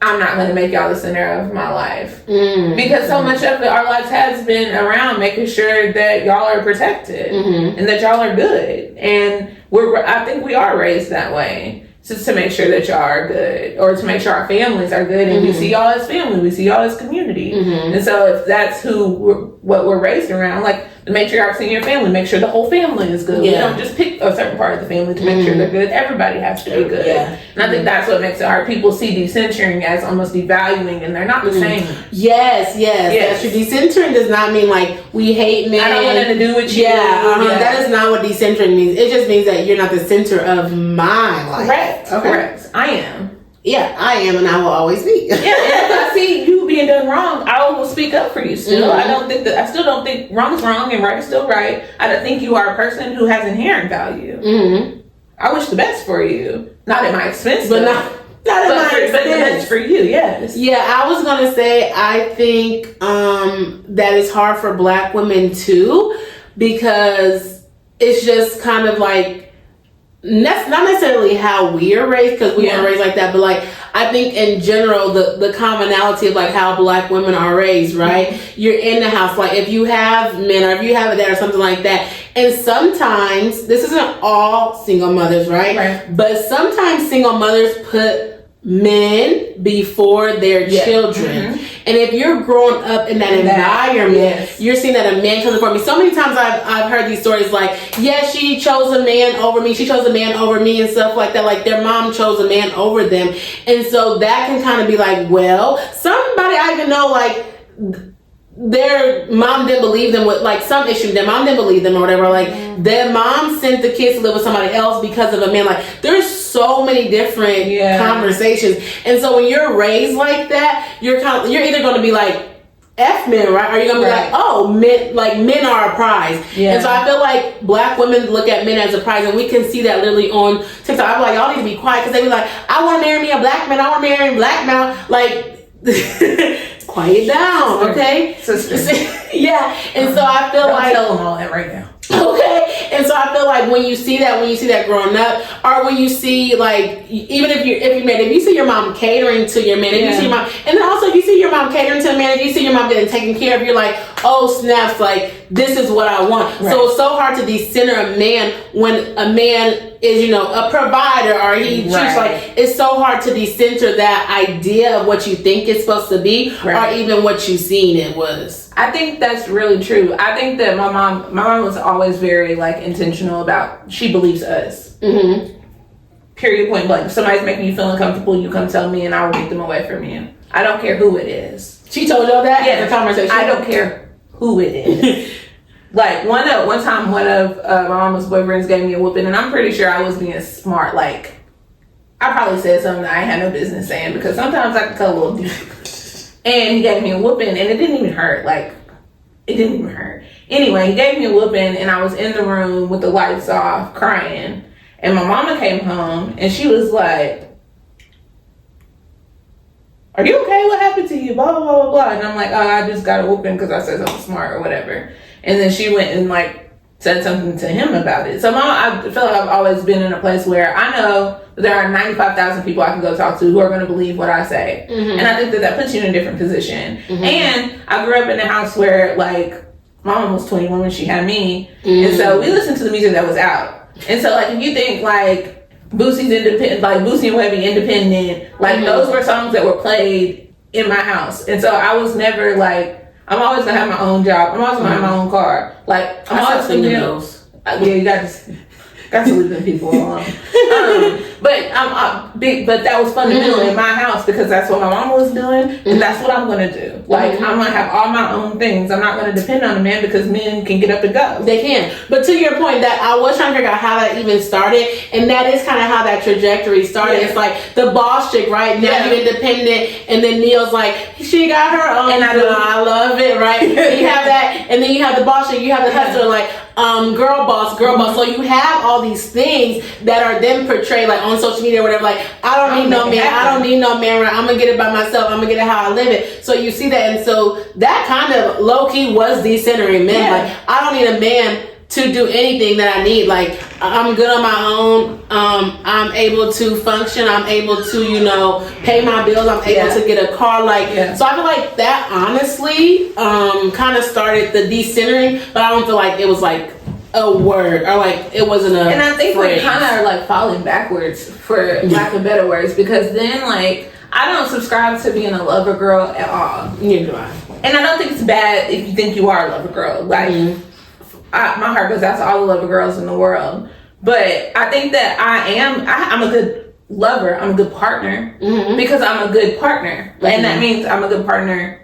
I'm not going to make y'all the center of my life. Because so much of our lives has been around making sure that y'all are protected and that y'all are good. And I think we are raised that way, just to make sure that y'all are good, or to make sure our families are good, and we see y'all as family, we see y'all as community. And so if that's what we're raised around, like the matriarchs in your family, make sure the whole family is good. We don't just pick a certain part of the family to make sure they're good. Everybody has to be good. And I think that's what makes it hard. People see decentering as almost devaluing, and they're not the same. Yes. That's true. Decentering does not mean like we hate men. I don't want nothing to do with you. That is not what decentering means. It just means that you're not the center of my life. Correct. I am. Yeah, I am, and I will always be. And if I see you being done wrong, I will speak up for you still. I still don't think wrong is wrong and right is still right. I don't think you are a person who has inherent value. I wish the best for you. Not at my expense, but not at my expense. But the best for you, yes. Yeah, I was going to say, I think that it's hard for Black women too, because it's just kind of like, that's not necessarily how we are raised, because we weren't raised like that, but like I think in general the commonality of like how Black women are raised, right? You're in the house, like if you have men, or if you have a dad or something like that, and sometimes, this isn't all single mothers, right? But sometimes single mothers put men before their children. And if you're growing up in that environment, you're seeing that a man comes before me. So many times I've heard these stories like, she chose a man over me, and stuff like that. Like their mom chose a man over them. And so that can kind of be like, well, somebody I even know, like their mom didn't believe them with like some issue. Their mom didn't believe them or whatever. Like their mom sent the kids to live with somebody else because of a man. Like there's so many different conversations. And so when you're raised like that, you're either going to be like F men, right? Or you're going to be like, oh, men are a prize. And so I feel like Black women look at men as a prize, and we can see that literally on TikTok. I'm like, y'all need to be quiet, because they be like, I want to marry me a Black man. I want to marry a Black man. Like, quiet down, okay? Sister. And so I feel like, tell them all that right now. Okay, and so I feel like when you see that growing up, or when you see like, even if you see your mom catering to your man, if you see your mom, and then also if you see your mom catering to a man, if you see your mom getting taken care of, you're like, oh snaps, like this is what I want. So it's so hard to decenter a man when a man is, a provider, or he chooses, like it's so hard to decenter that idea of what you think it's supposed to be, or even what you seen it was. I think that's really true. I think that my mom was always very like intentional about, she believes us. Period, point blank. If somebody's making you feel uncomfortable, you come tell me and I will get them away from you. I don't care who it is. She told y'all that? Yeah, the conversation. I don't care who it is. Like one time one of my mama's boyfriends gave me a whooping, and I'm pretty sure I was being smart. Like I probably said something that I had no business saying, because sometimes I can cut a little deep. And he gave me a whooping, and it didn't even hurt. Like, it didn't even hurt. Anyway, he gave me a whooping, and I was in the room with the lights off, crying. And my mama came home, and she was like, are you okay? What happened to you? Blah, blah, blah, blah, blah. And I'm like, oh, I just got a whooping because I said something smart or whatever. And then she went and, like, said something to him about it. So I feel like I've always been in a place where I know there are 95,000 people I can go talk to who are going to believe what I say. And I think that puts you in a different position. And I grew up in a house where, like, my mom was 21 when she had me, and so we listened to the music that was out. And so like if you think like Boosie's independent, like Boosie and Webby independent, like those were songs that were played in my house. And so I was never like, I'm always gonna have my own job. I'm always gonna have my own car. Like I'm always gonna those. Yeah, you got to leave them people alone. But that was fundamental in my house because that's what my mama was doing, and that's what I'm gonna do. Like I'm gonna have all my own things. I'm not gonna depend on a man because men can get up and go. They can. But to your point, that I was trying to figure out how that even started, and that is kind of how that trajectory started. Yeah. It's like the boss chick, right? Now you're independent, and then Neil's like, she got her own. And I love it, right? You have that, and then you have the boss chick, you have the hustler, like girl boss. So you have all these things that are then portrayed like on social media or whatever. Like I don't need no man. I don't need no man. Right? I'm gonna get it by myself. I'm gonna get it how I live it. So you see that, and so that kind of low key was decentering men. Yeah. Like I don't need a man to do anything that I need. Like I'm good on my own. I'm able to function. I'm able to pay my bills. I'm able to get a car. So I feel like that honestly kind of started the decentering, but I don't feel like it was like a word or like it wasn't a and I think phrase. We kind of are like falling backwards for lack of better words, because then like I don't subscribe to being a lover girl at all. Neither do I. And I don't think it's bad if you think you are a lover girl. Like my heart goes out to all the lover girls in the world, but I think that I'm a good lover. I'm a good partner because I'm a good partner, and that means I'm a good partner.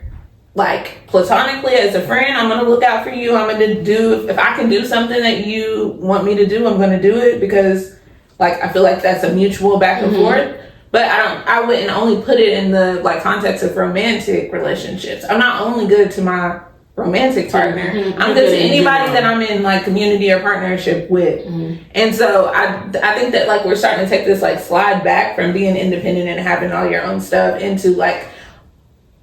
Like platonically as a friend, I'm gonna look out for you. I'm gonna do, if I can do something that you want me to do, I'm gonna do it because like I feel like that's a mutual back and forth. But I wouldn't only put it in the like context of romantic relationships. I'm not only good to my romantic partner. I'm good to anybody that I'm in like community or partnership with. And so I think that like we're starting to take this like slide back from being independent and having all your own stuff into like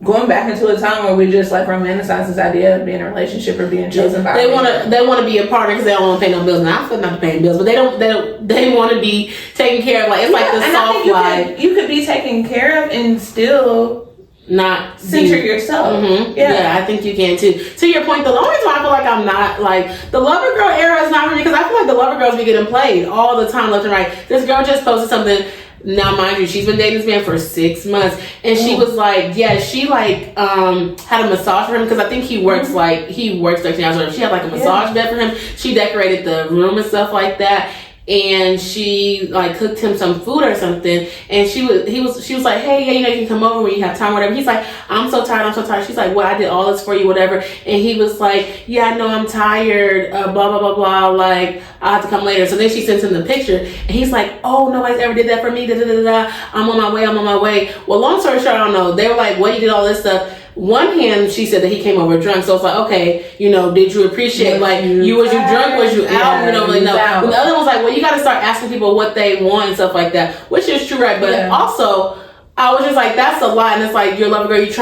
going back into a time where we just like romanticize this idea of being in a relationship or being chosen by. They want to be a partner because they don't want to pay no bills. And I feel not paying bills, but they want to be taken care of. Like it's like the soft life. You could be taken care of and still not center yourself. Yeah, I think you can too. To your point, the only reason why I feel like I'm not like the lover girl era is not for me because I feel like the lover girls be getting played all the time, left and right. This girl just posted something. Now, mind you, she's been dating this man for 6 months, and she was like, she like had a massage for him because I think he works 13 hours. Or she had like a massage bed for him. She decorated the room and stuff like that, and she like cooked him some food or something. And she was like, hey, you can come over when you have time, whatever. He's like, I'm so tired. She's like, well, I did all this for you, whatever. And he was like, yeah, I know, I'm tired. Blah blah blah blah. Like I'll have to come later. So then she sends him the picture, and he's like, oh, nobody's ever did that for me. Da da da da. I'm on my way. Well, long story short, I don't know. They were like, well, you did all this stuff. One hand, she said that he came over drunk, so it's like, okay, did you appreciate, like, was you drunk, was you out, we don't really know. And the other one was like, well, you got to start asking people what they want and stuff like that, which is true, right? But also, I was just like, that's a lot, and it's like, you're a lover girl, you're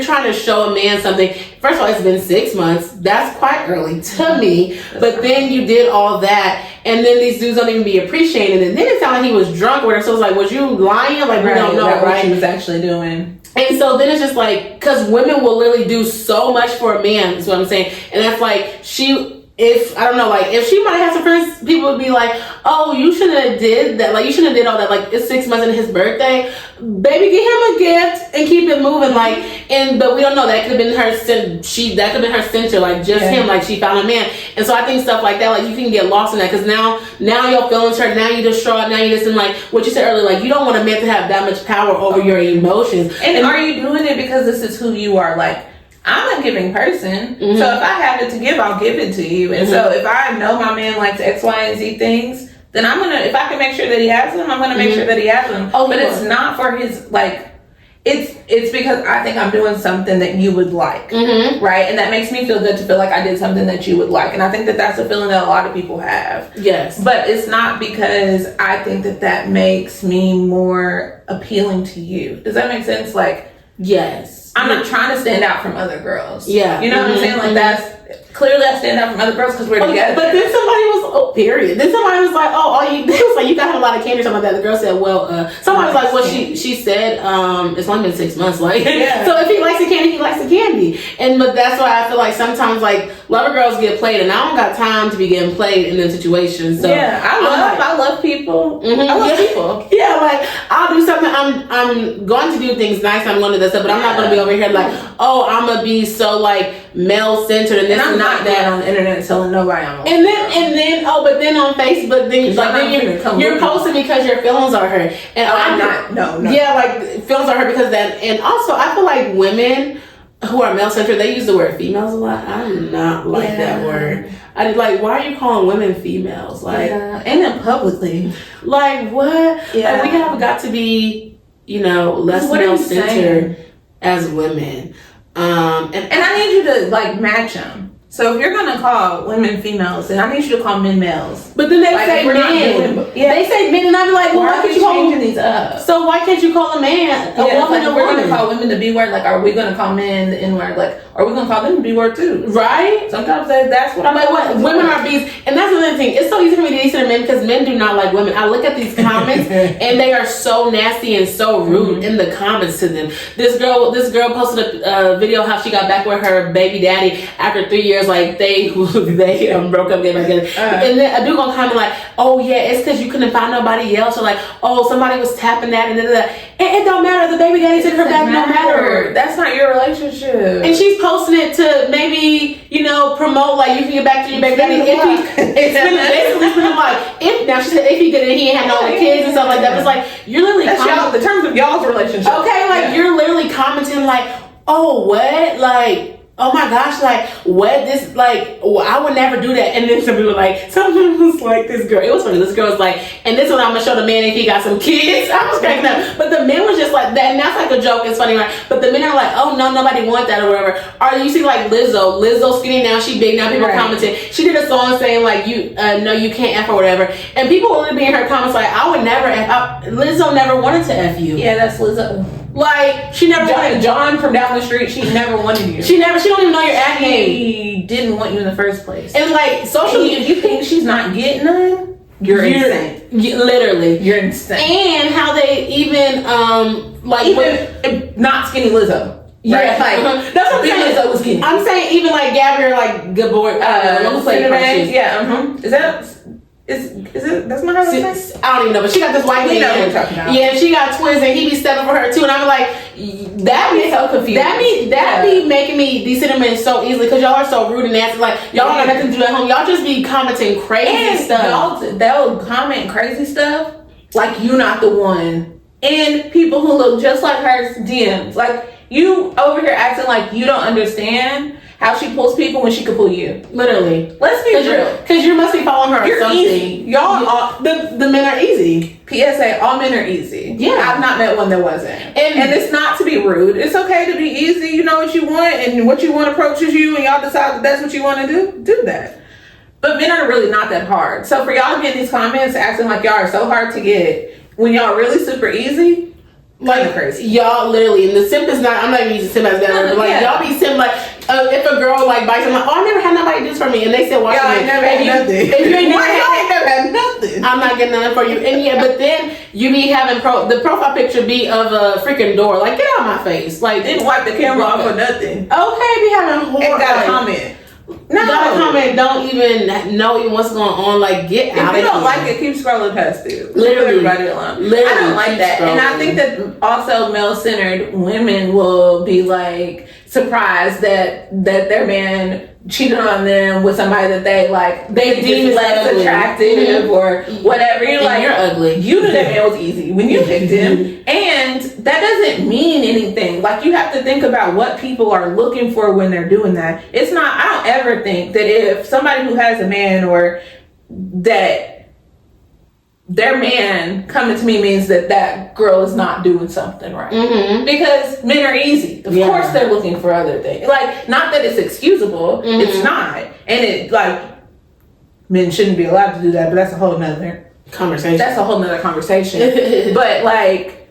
trying to show a man something. First of all, it's been 6 months, that's quite early to me, but then you did all that, and then these dudes don't even be appreciating it, and then it sounded like he was drunk with her, so it's like, was you lying? Like, we don't know, right? What she was actually doing. And so then it's just like, because women will literally do so much for a man, is what I'm saying. And that's like, if she might have some friends, people would be like, oh, you shouldn't have did that. Like, you shouldn't have did all that. Like, it's 6 months into his birthday. Baby, get him a gift and keep it moving. Like, but we don't know. That could have been her center, like, just him. Like, she found a man. And so I think stuff like that, like, you can get lost in that. Because now your feelings hurt. Now you distraught. Now you just in, like, what you said earlier, like, you don't want a man to have that much power over your emotions. And are you doing it because this is who you are? Like, I'm a giving person, so if I have it to give, I'll give it to you. And so if I know my man likes X, Y, and Z things, then I'm gonna, if I can make sure that he has them, I'm gonna make sure that he has them. But it's not for his, like, it's because I think I'm doing something that you would like, right? And that makes me feel good to feel like I did something that you would like. And I think that that's a feeling that a lot of people have. Yes. But it's not because I think that makes me more appealing to you. Does that make sense? Like, yes. I'm not trying to stand out from other girls. Yeah. You know what I'm saying? Like clearly I stand out from other girls because we're together. But then somebody was, period. Then somebody was like, you got a lot of candy or something like that. The girl said, somebody was like, she said, it's only been 6 months. Like, so if he likes the candy, he likes the candy. But that's why I feel like sometimes, like, lover girls get played, and I don't got time to be getting played in them situations. So I love people. I love people. Yeah, like, I'll do something. I'm going to do things nice. I'm going to do that stuff, but I'm not going to be over here like, I'm going to be so, like, male-centered and this and I'm not that on the internet telling nobody I'm and then but then on Facebook then you're posting because your feelings are hurt. And I'm not. No. Yeah, like feelings are hurt because that. And also I feel like women who are male-centered, they use the word females a lot. I'm not like that word. I like, why are you calling women females? Like, and then publicly, like what? Yeah, like, we have got to be, less male-centered as women. And I need you to like match them. So if you're gonna call women females, then I need you to call men males. But then they say men. They say men, and I be like, well, why can't you call these up? So why can't you call a man a woman a we're woman? gonna call women the B word. Like, are we gonna call men the N word? Like, are we gonna call them the B word too? Right? Sometimes that's what I'm like. What women are B's, and that's another thing. It's so easy for me to decent men because men do not like women. I look at these comments and they are so nasty and so rude in the comments to them. This girl posted a video how she got back with her baby daddy after 3 years. Like they broke up, get back together. And then a dude gonna comment like, oh yeah, it's because you couldn't find nobody else, or like, oh, somebody was tapping that and that. It don't matter. The baby daddy took her back. No matter. That's not your relationship. And she's posting it to maybe promote like you can get back to your baby daddy. Now she said if he did it, he ain't had no other kids and stuff like that. It's like you're literally the terms of y'all's relationship. Okay, like you're literally commenting like, oh what, like, oh my gosh, like what this, like I would never do that. And then some people was like this girl. It was funny. This girl was like, and this one I'm gonna show the man if he got some kids. I was cracking up. But the men was just like that, and that's like a joke. It's funny, right? But the men are like, oh no, nobody want that or whatever. Or you see like Lizzo skinny now, she big now. People commenting. She did a song saying like no, you can't F or whatever. And people will be in her comments like, I would never F. Lizzo never wanted to F you. Yeah, that's Lizzo. Like she never wanted John from down the street. She never wanted you. She don't even know your act name. She didn't want you in the first place. And like socially, if you think she's not getting none, you're insane. Literally, you're insane. And how they even not skinny Lizzo. Yeah, right? Like that's what I'm saying. Lizzo was skinny. I'm saying even like Gabby or like good boy. Is that? Is it? That's not how it's I don't even know, but she got this white lady. You know what we're talking about. Yeah, she got twins, and he be stepping for her too. And I'm like, that be so confused. That be making me decenter men so easily because y'all are so rude and nasty. Like y'all don't have nothing to do at home. Y'all just be commenting crazy stuff. They'll comment crazy stuff like you not the one, and people who look just like her DMs. Like you over here acting like you don't understand how she pulls people when she could pull you. Literally. Let's be real. Because you must be following her or something. Easy. The men are easy. PSA, all men are easy. Yeah. I've not met one that wasn't. And it's not to be rude. It's okay to be easy. You know what you want, and what you want approaches you, and y'all decide that that's what you want to do that. But men are really not that hard. So for y'all to get in these comments acting like y'all are so hard to get when y'all really super easy, like crazy. Y'all literally, and the simp is not, I'm not even using simp as that word, but like y'all be simp like, if a girl like bites, I'm like, oh, I never had nobody do this for me, and they said, watch me. Never had nothing. If you ain't never had nothing, I'm not getting nothing for you. And yeah, but then you be having the profile picture be of a freaking door. Like, get out of my face. Like, didn't wipe the camera off or nothing. Okay, be having horror. And got a comment. No. Got a comment, don't even know what's going on. Like, get out of here. If you don't like it, keep scrolling past it. Literally. Leave everybody alone. Literally. I don't like that. And I think that also male-centered women will be like surprised that their man cheated on them with somebody that they deem less attractive or whatever. You're like, you're ugly. You knew that man was easy when you picked him. And that doesn't mean anything. Like, you have to think about what people are looking for when they're doing that. It's not, I don't ever think that if somebody who has a man or that their man coming to me means that girl is not doing something right. Mm-hmm. Because men are easy. Of course they're looking for other things. Like, not that it's excusable. Mm-hmm. It's not. And it, like, men shouldn't be allowed to do that, but that's a whole nother conversation. That's a whole nother conversation. But, like,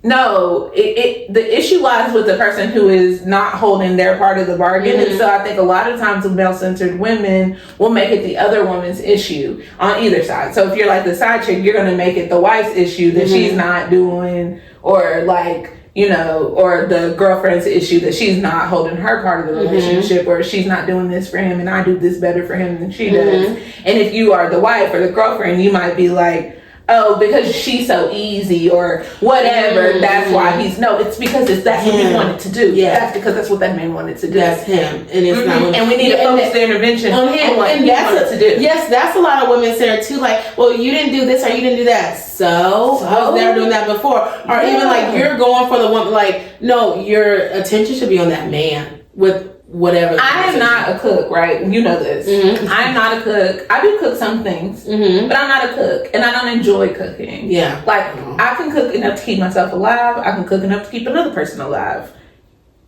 No, the issue lies with the person who is not holding their part of the bargain. And so I think a lot of times with male-centered women will make it the other woman's issue on either side. So if you're like the side chick, you're going to make it the wife's issue that she's not doing, or like, you know, or the girlfriend's issue that she's not holding her part of the relationship, or she's not doing this for him and I do this better for him than she does. And if you are the wife or the girlfriend, you might be like, oh, because she's so easy or whatever, that's why he's... No, it's because that's what he wanted to do. Yeah. That's because that's what that man wanted to do. That's him. And it's not... And we need to focus the intervention on what he wanted to do. Yes, that's a lot of women say too, like, well, you didn't do this or you didn't do that. So I was never doing that before. Or even like, you're going for the one, like, no, your attention should be on that man with whatever. I am not a cook, right? You know this. I am not a cook. I do cook some things, but I'm not a cook, and I don't enjoy cooking. Yeah. Like, I can cook enough to keep myself alive. I can cook enough to keep another person alive.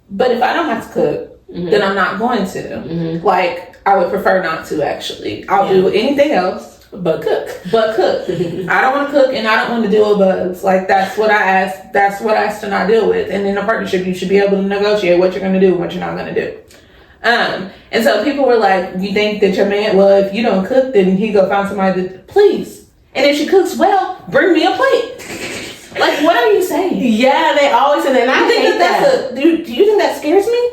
But if I don't have to cook, then I'm not going to. Like, I would prefer not to, actually. I'll do anything else but cook. I don't want to cook, and I don't want to deal with bugs. Like, that's what I asked. That's what I asked to not deal with. And in a partnership, you should be able to negotiate what you're going to do and what you're not going to do. And so people were like, you think that your man, well, if you don't cook, then he go find somebody that, please. And if she cooks well, bring me a plate. Like, what are you saying? Yeah, they always say that. And I hate that. Do you think that scares me?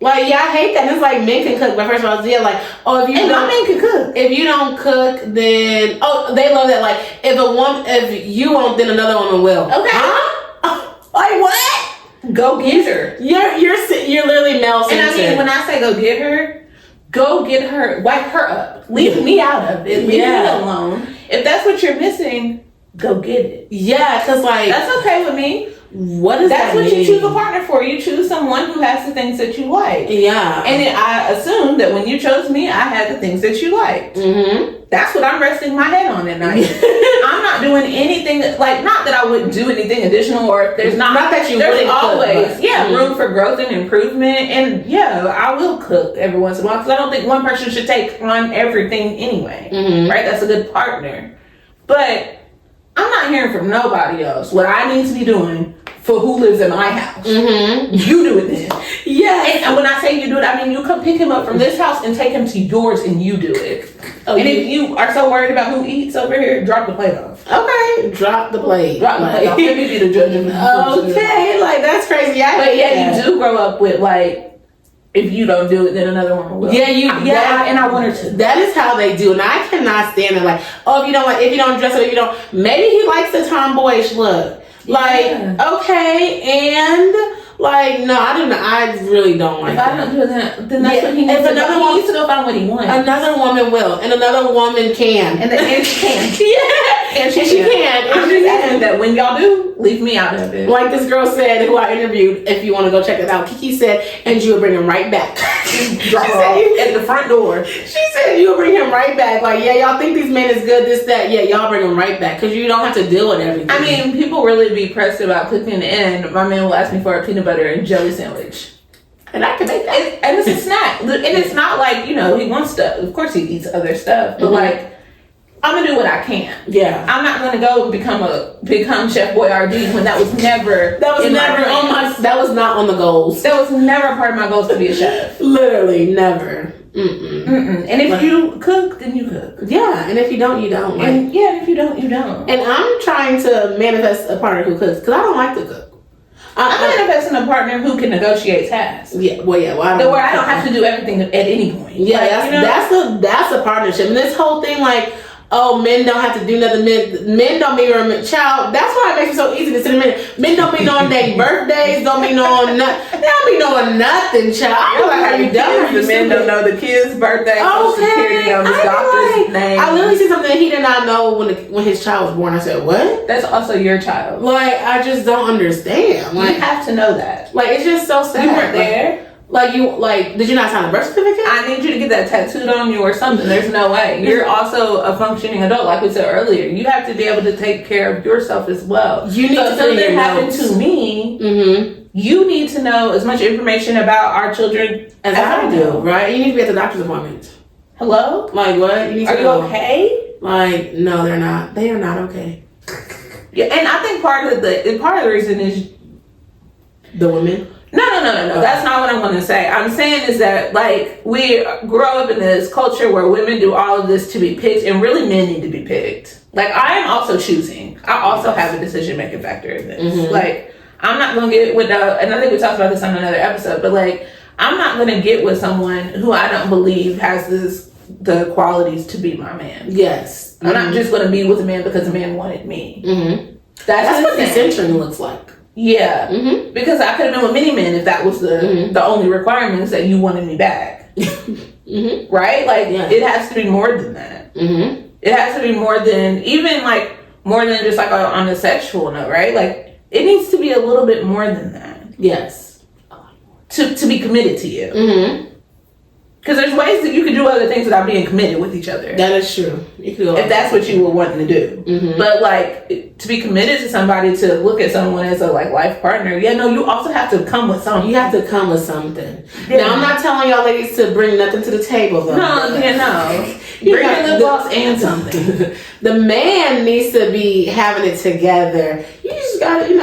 Like, yeah, I hate that. And it's like, men can cook, but first of all, yeah, like, oh, if you don't, men can cook. If you don't cook, then they love that. Like, if you won't, then another woman will. Okay. Huh? Like what? Go get her. You're literally male-centered. And I mean, when I say go get her, wipe her up. Leave me out of it. Leave me alone. If that's what you're missing, go get it. Yeah, because like, that's okay with me. What does That's that mean? What you choose a partner for. You choose someone who has the things that you like. Yeah. And then I assume that when you chose me, I had the things that you liked. That's what I'm resting my head on at night. I'm not doing anything like, not that I wouldn't do anything additional, or there's not that you there's always room for growth and improvement. And I will cook every once in a while, because I don't think one person should take on everything anyway. Right? That's a good partner. But I'm not hearing from nobody else what I need to be doing for who lives in my house. You do it then. Yeah. And when I say you do it, I mean you come pick him up from this house and take him to yours, and you do it. And if you are so worried about who eats over here, drop the plate off. Okay. Drop the plate. Drop the plate off. Let me be the judge of it. Okay. Like, that's crazy. You do grow up with, like, if you don't do it, then another one will. And I want her to. That is how they do, and I cannot stand it. Like, oh, if you don't dress up, if you don't. Maybe he likes the tomboyish look. Like, okay, and like, no, I don't know. I really don't like. If I don't do that, then that's what he needs to do. He needs to go find what he wants. Another woman will, and another woman can, and she can. And she can. I'm just asking that when y'all do, leave me out of it. Like this girl said, who I interviewed, if you want to go check it out, Kiki said, and you will bring him right back. Drop her off at the front door. She said, you'll bring him right back. Like, yeah, y'all think these men is good, this, that. Yeah, y'all bring him right back, because you don't have to deal with everything. I mean, people really be pressed about cooking, and my man will ask me for a peanut butter and jelly sandwich. And I can make that. And it's a snack. And it's not like, he wants stuff. Of course he eats other stuff, but like, I'm gonna do what I can. Yeah. I'm not gonna go become Chef Boyardee when that was never that was not on the goals. That was never a part of my goals to be a chef. Literally never. And if you cook, then you cook. Yeah, and if you don't, you don't. And if you don't, you don't. And I'm trying to manifest a partner who cooks, because I don't like to cook. I'm manifesting a partner who can negotiate tasks. Yeah, well, yeah. Well, where I don't have to do everything at any point. Yeah, like, that's a partnership. And this whole thing, like, oh, men don't have to do nothing. Men don't be child. That's why it makes it so easy to sit in men. Men don't be knowing their birthdays. Don't be knowing nothing. They don't be knowing nothing, child. I don't know how you done. The men don't know the kid's birthday. Okay. The doctor's name. I literally said something that he did not know when his child was born. I said, what? That's also your child. Like, I just don't understand. Like, you have to know that. Like, it's just so sad. You weren't there. Did you not sign a birth certificate? I need you to get that tattooed on you or something. There's no way. You're also a functioning adult, like we said earlier. You have to be able to take care of yourself as well. You need to something happened to me. You need to know as much information about our children as I do, right? You need to be at the doctor's appointment. Hello? Like, what? Are you okay? Like, no, they're not. They are not okay. Yeah, and I think part of the reason is the women. No. That's not what I'm going to say. I'm saying is that, like, we grow up in this culture where women do all of this to be picked, and really men need to be picked. Like, I am also choosing. I also have a decision-making factor in this. Mm-hmm. Like, I'm not going to get with, and I think we talked about this on another episode, but, like, I'm not going to get with someone who I don't believe has the qualities to be my man. Yes. I'm not just going to be with a man because a man wanted me. Mm-hmm. That's what decentering looks like. Yeah, because I could have been with many men if that was the only requirements that you wanted me back. Right? Like, it has to be more than that. It has to be more than, even like, more than just like on a sexual note, right? Like, it needs to be a little bit more than that. Yes. To be committed to you. Because there's ways that you can do other things without being committed with each other. That is true. You can if that's what you were wanting to do. But, like, to be committed to somebody, to look at someone as a, like, life partner, you also have to come with something. You have to come with something. Yeah. Now, I'm not telling y'all ladies to bring nothing to the table, though. No. Bring your lip gloss and something. The man needs to be having it together. You just gotta, be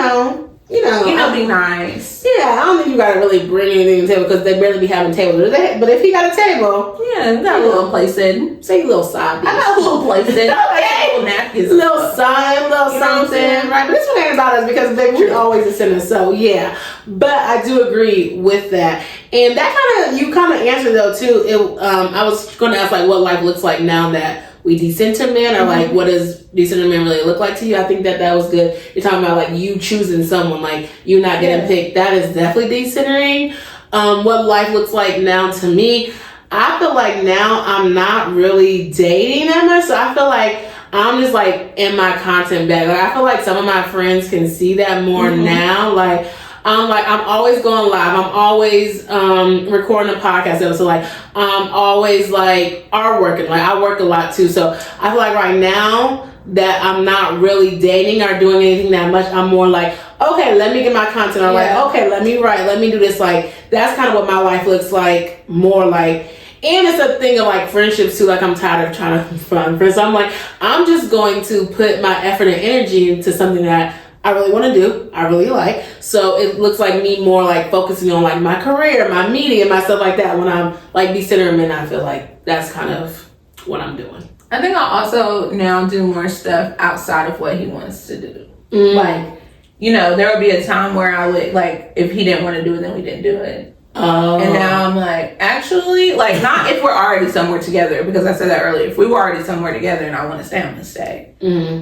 nice. Yeah, I don't think you gotta really bring anything to the table because they barely be having tables. But if he got a table, you got a little place setting. Say a little side dish. I got a little place setting. Okay. Little napkins. Little sign, something. Right, but this one ain't about us because baby, we always a sinner. So yeah, but I do agree with that, and that you kind of answered though too. I was going to ask like what life looks like now that we decenter men, or like what does decenter men really look like to you? I think that was good. You're talking about like you choosing someone, like you not getting picked. That is definitely decentering. What life looks like now to me, I feel like now I'm not really dating that much, so I feel like I'm just like in my content bag. Like I feel like some of my friends can see that more now. Like I'm always going live. I'm always recording a podcast episode. Like I'm always like working. Like I work a lot too. So I feel like right now that I'm not really dating or doing anything that much. I'm more like, okay, let me get my content. I'm like, okay, let me write. Let me do this. Like that's kind of what my life looks like. More like. And it's a thing of like friendships too. Like I'm tired of trying to find friends. So I'm like, I'm just going to put my effort and energy into something that I really want to do. I really like. So it looks like me more like focusing on like my career, my media, my stuff like that. When I'm like decentering men, I feel like that's kind of what I'm doing. I think I also now do more stuff outside of what he wants to do. Like, there would be a time where I would like, if he didn't want to do it, then we didn't do it. Oh. And now I'm like, actually, like, not if we're already somewhere together, because I said that earlier. If we were already somewhere together and I want to stay, I'm going to stay.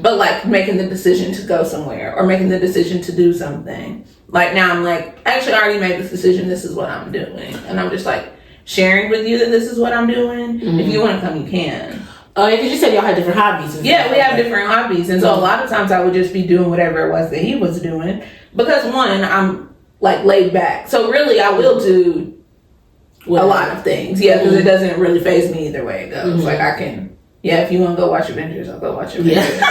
But, like, making the decision to go somewhere or making the decision to do something. Like, now I'm like, actually, I already made this decision. This is what I'm doing. And I'm just, like, sharing with you that this is what I'm doing. If you want to come, you can. Oh, because you said y'all had different hobbies. Yeah, we have different hobbies. And so a lot of times I would just be doing whatever it was that he was doing. Because, one, I'm like laid back, so really I will do a lot of things, because it doesn't really faze me either way it goes. Like I can, if you want to go watch Avengers, I'll go watch Avengers.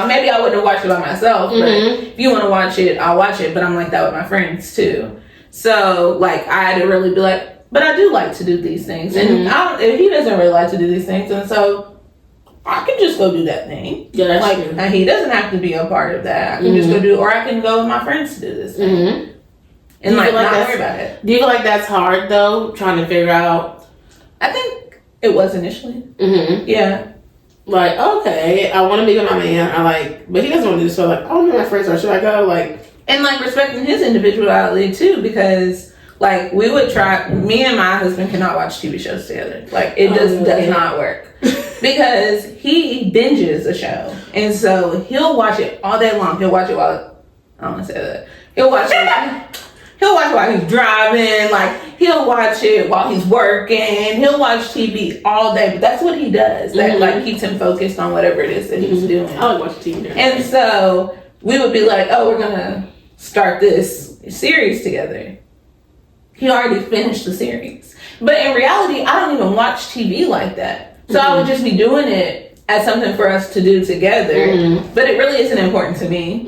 Maybe I wouldn't have watched it by myself, but if you want to watch it, I'll watch it. But I'm like that with my friends too, so like I had to really be like, but I do like to do these things, and if he doesn't really like to do these things, and so I can just go do that thing. Yeah, that's true. And he doesn't have to be a part of that. I can just go do, or I can go with my friends to do this thing. And like not worry about it. Do you feel like that's hard though, trying to figure out? I think it was initially. Yeah. Like, okay, I want to be with my man. But he doesn't want to do this. So like, oh, my friends, or should I go? Like, and like respecting his individuality too, because like we would try. Me and my husband cannot watch TV shows together. Like it just does not work because he binges a show, and so he'll watch it all day long. He'll watch it while I don't want to say that. He'll watch it. He'll watch it while he's driving, like, he'll watch it while he's working, he'll watch TV all day, but that's what he does. That, like, keeps him focused on whatever it is that he's doing. I would watch TV. And so, we would be like, oh, we're gonna start this series together. He already finished the series. But in reality, I don't even watch TV like that. So I would just be doing it as something for us to do together. But it really isn't important to me.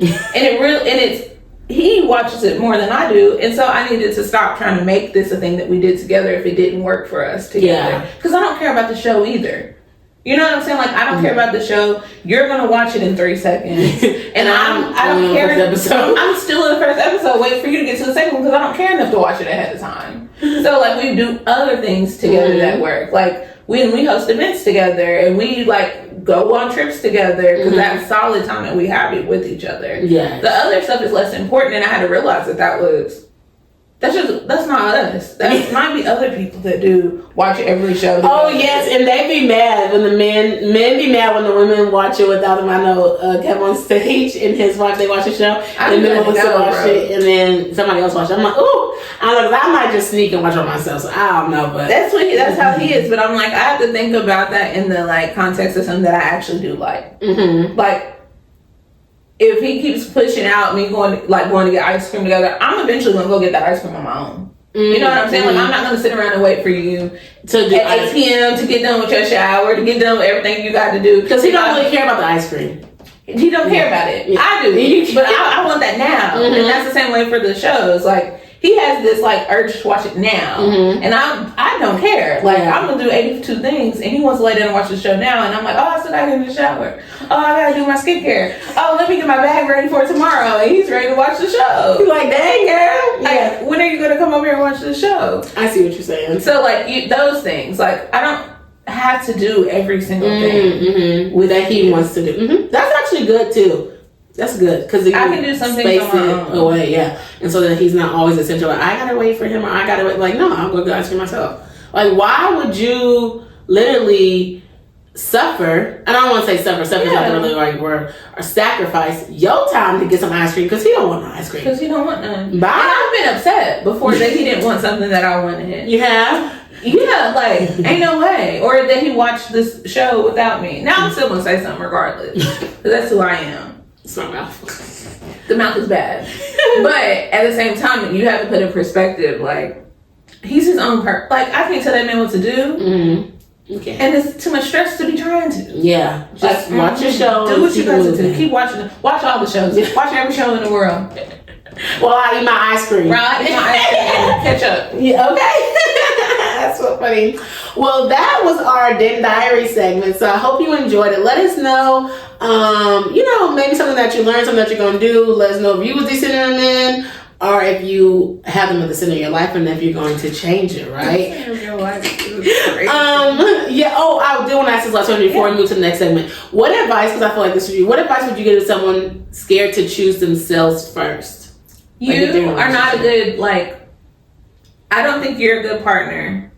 He watches it more than I do, and so I needed to stop trying to make this a thing that we did together if it didn't work for us together. Because I don't care about the show either. You know what I'm saying? Like, I don't care about the show. You're gonna watch it in 3 seconds, and I don't care. I'm still in the first episode. Wait for you to get to the second one because I don't care enough to watch it ahead of time. So like, we do other things together that work. Like we host events together, and we like go on trips together because that's solid time that we have it with each other. Yeah. The other stuff is less important, and I had to realize that's not us. That might be other people that do watch every show together. Oh yes, and they be mad when the men be mad when the women watch it without them. I know Kevin on stage and his wife, they watch the show, and then we'll watch it, and then somebody else watch it. I'm like, ooh, I don't know, 'cause I might just sneak and watch it myself. So I don't know, but that's how he is. But I'm like, I have to think about that in the like context of something that I actually do like. Like, if he keeps pushing out me going to get ice cream together, I'm eventually gonna go get that ice cream on my own. You know what I'm saying? Like, I'm not gonna sit around and wait for you to do at 8 p.m. to get done with your shower, to get done with everything you got to do. Because he don't really care about the ice cream. He don't care about it. Yeah. I do, but I want that now, and that's the same way for the shows. Like, he has this like urge to watch it now, and I don't care. Like, I'm gonna do 82 things, and he wants to lay down and watch the show now, and I'm like, oh, I still gotta get in the shower. Oh, I gotta do my skincare. Oh, let me get my bag ready for tomorrow, and he's ready to watch the show. He's like, dang, girl, like, when are you gonna come over here and watch the show? I see what you're saying. So like, those things, like, I don't have to do every single thing that he wants to do. That's actually good too. That's good because I can do some things on my own. Away, and so that he's not always essential. Like, I gotta wait for him, or I gotta wait. Like, no, I'll go get ice cream myself. Like, why would you literally suffer? And I don't want to say suffer. Suffer is not the really right word. Or sacrifice your time to get some ice cream because he don't want no ice cream. Because he don't want none. Bye. And I've been upset before that he didn't want something that I wanted. You have? Yeah, like, ain't no way. Or that he watched this show without me. Now I'm still gonna say something regardless, because that's who I am. It's my mouth. The mouth is bad. But at the same time, you have to put in perspective, like, he's his own person. Like, I can't tell that man what to do. Okay. And it's too much stress to be trying to. Yeah. Just watch your show. Do what you got to do. Keep watching. Watch all the shows. Watch every show in the world. Well, I eat my ice cream. Right, I eat my ice cream and catch up. Yeah, okay. That's so funny. Well, that was our Den Diary segment. So I hope you enjoyed it. Let us know, maybe something that you learned, something that you're going to do. Let us know if you was decentering men, or if you have them at the center of your life, and if you're going to change it, right? I do want to ask this last one before we move to the next segment. What advice, because I feel like this is you, what advice would you give to someone scared to choose themselves first? You are not a good, I don't think you're a good partner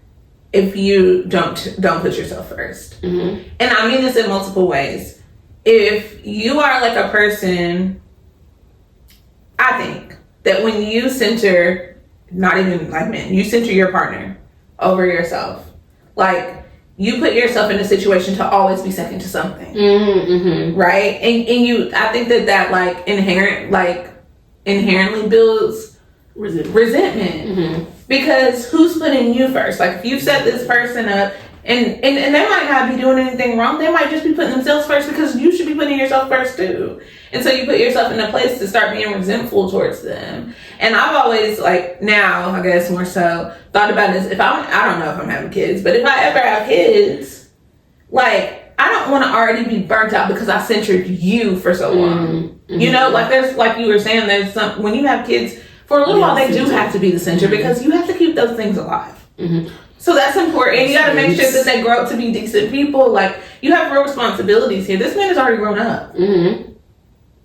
if you don't put yourself first. And I mean this in multiple ways. If you are like a person, I think that when you center, not even like men, you center your partner over yourself. Like, you put yourself in a situation to always be second to something. Right? And I think that inherently builds resentment. Because who's putting you first? Like, if you set this person up, and they might not be doing anything wrong, they might just be putting themselves first, because you should be putting yourself first too. And so you put yourself in a place to start being resentful towards them. And I've always, now I guess more so, thought about this. I don't know if I'm having kids, but if I ever have kids, I don't want to already be burnt out because I centered you for so long. There's, like you were saying, there's some, when you have kids, for a little while, they do have to be the center, because you have to keep those things alive. So that's important. And you got to make sure that they grow up to be decent people. Like, you have real responsibilities here. This man is already grown up.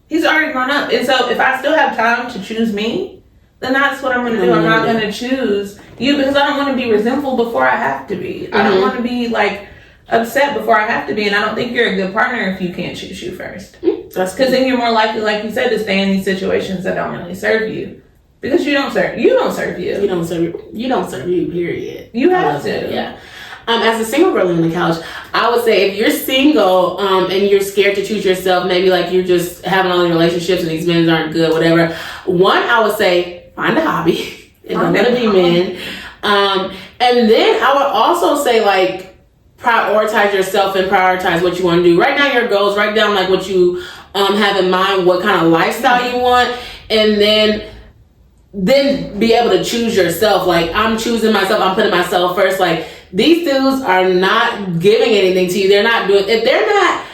He's already grown up. And so if I still have time to choose me, then that's what I'm going to do. I'm not going to choose you, because I don't want to be resentful before I have to be. I don't want to be, upset before I have to be. And I don't think you're a good partner if you can't choose you first. Because then you're more likely, like you said, to stay in these situations that don't really serve you. Because you don't serve you. You don't serve you, period. You have to. Yeah. As a single girl on the couch, I would say if you're single and you're scared to choose yourself, maybe you're just having all these relationships and these men aren't good, whatever. One, I would say find a hobby. It don't gotta be men. And then I would also say prioritize yourself and prioritize what you want to do. Write down your goals. Write down what you have in mind, what kind of lifestyle you want, and then be able to choose yourself. I'm choosing myself. I'm putting myself first. these dudes are not giving anything to you. They're not doing, if they're not,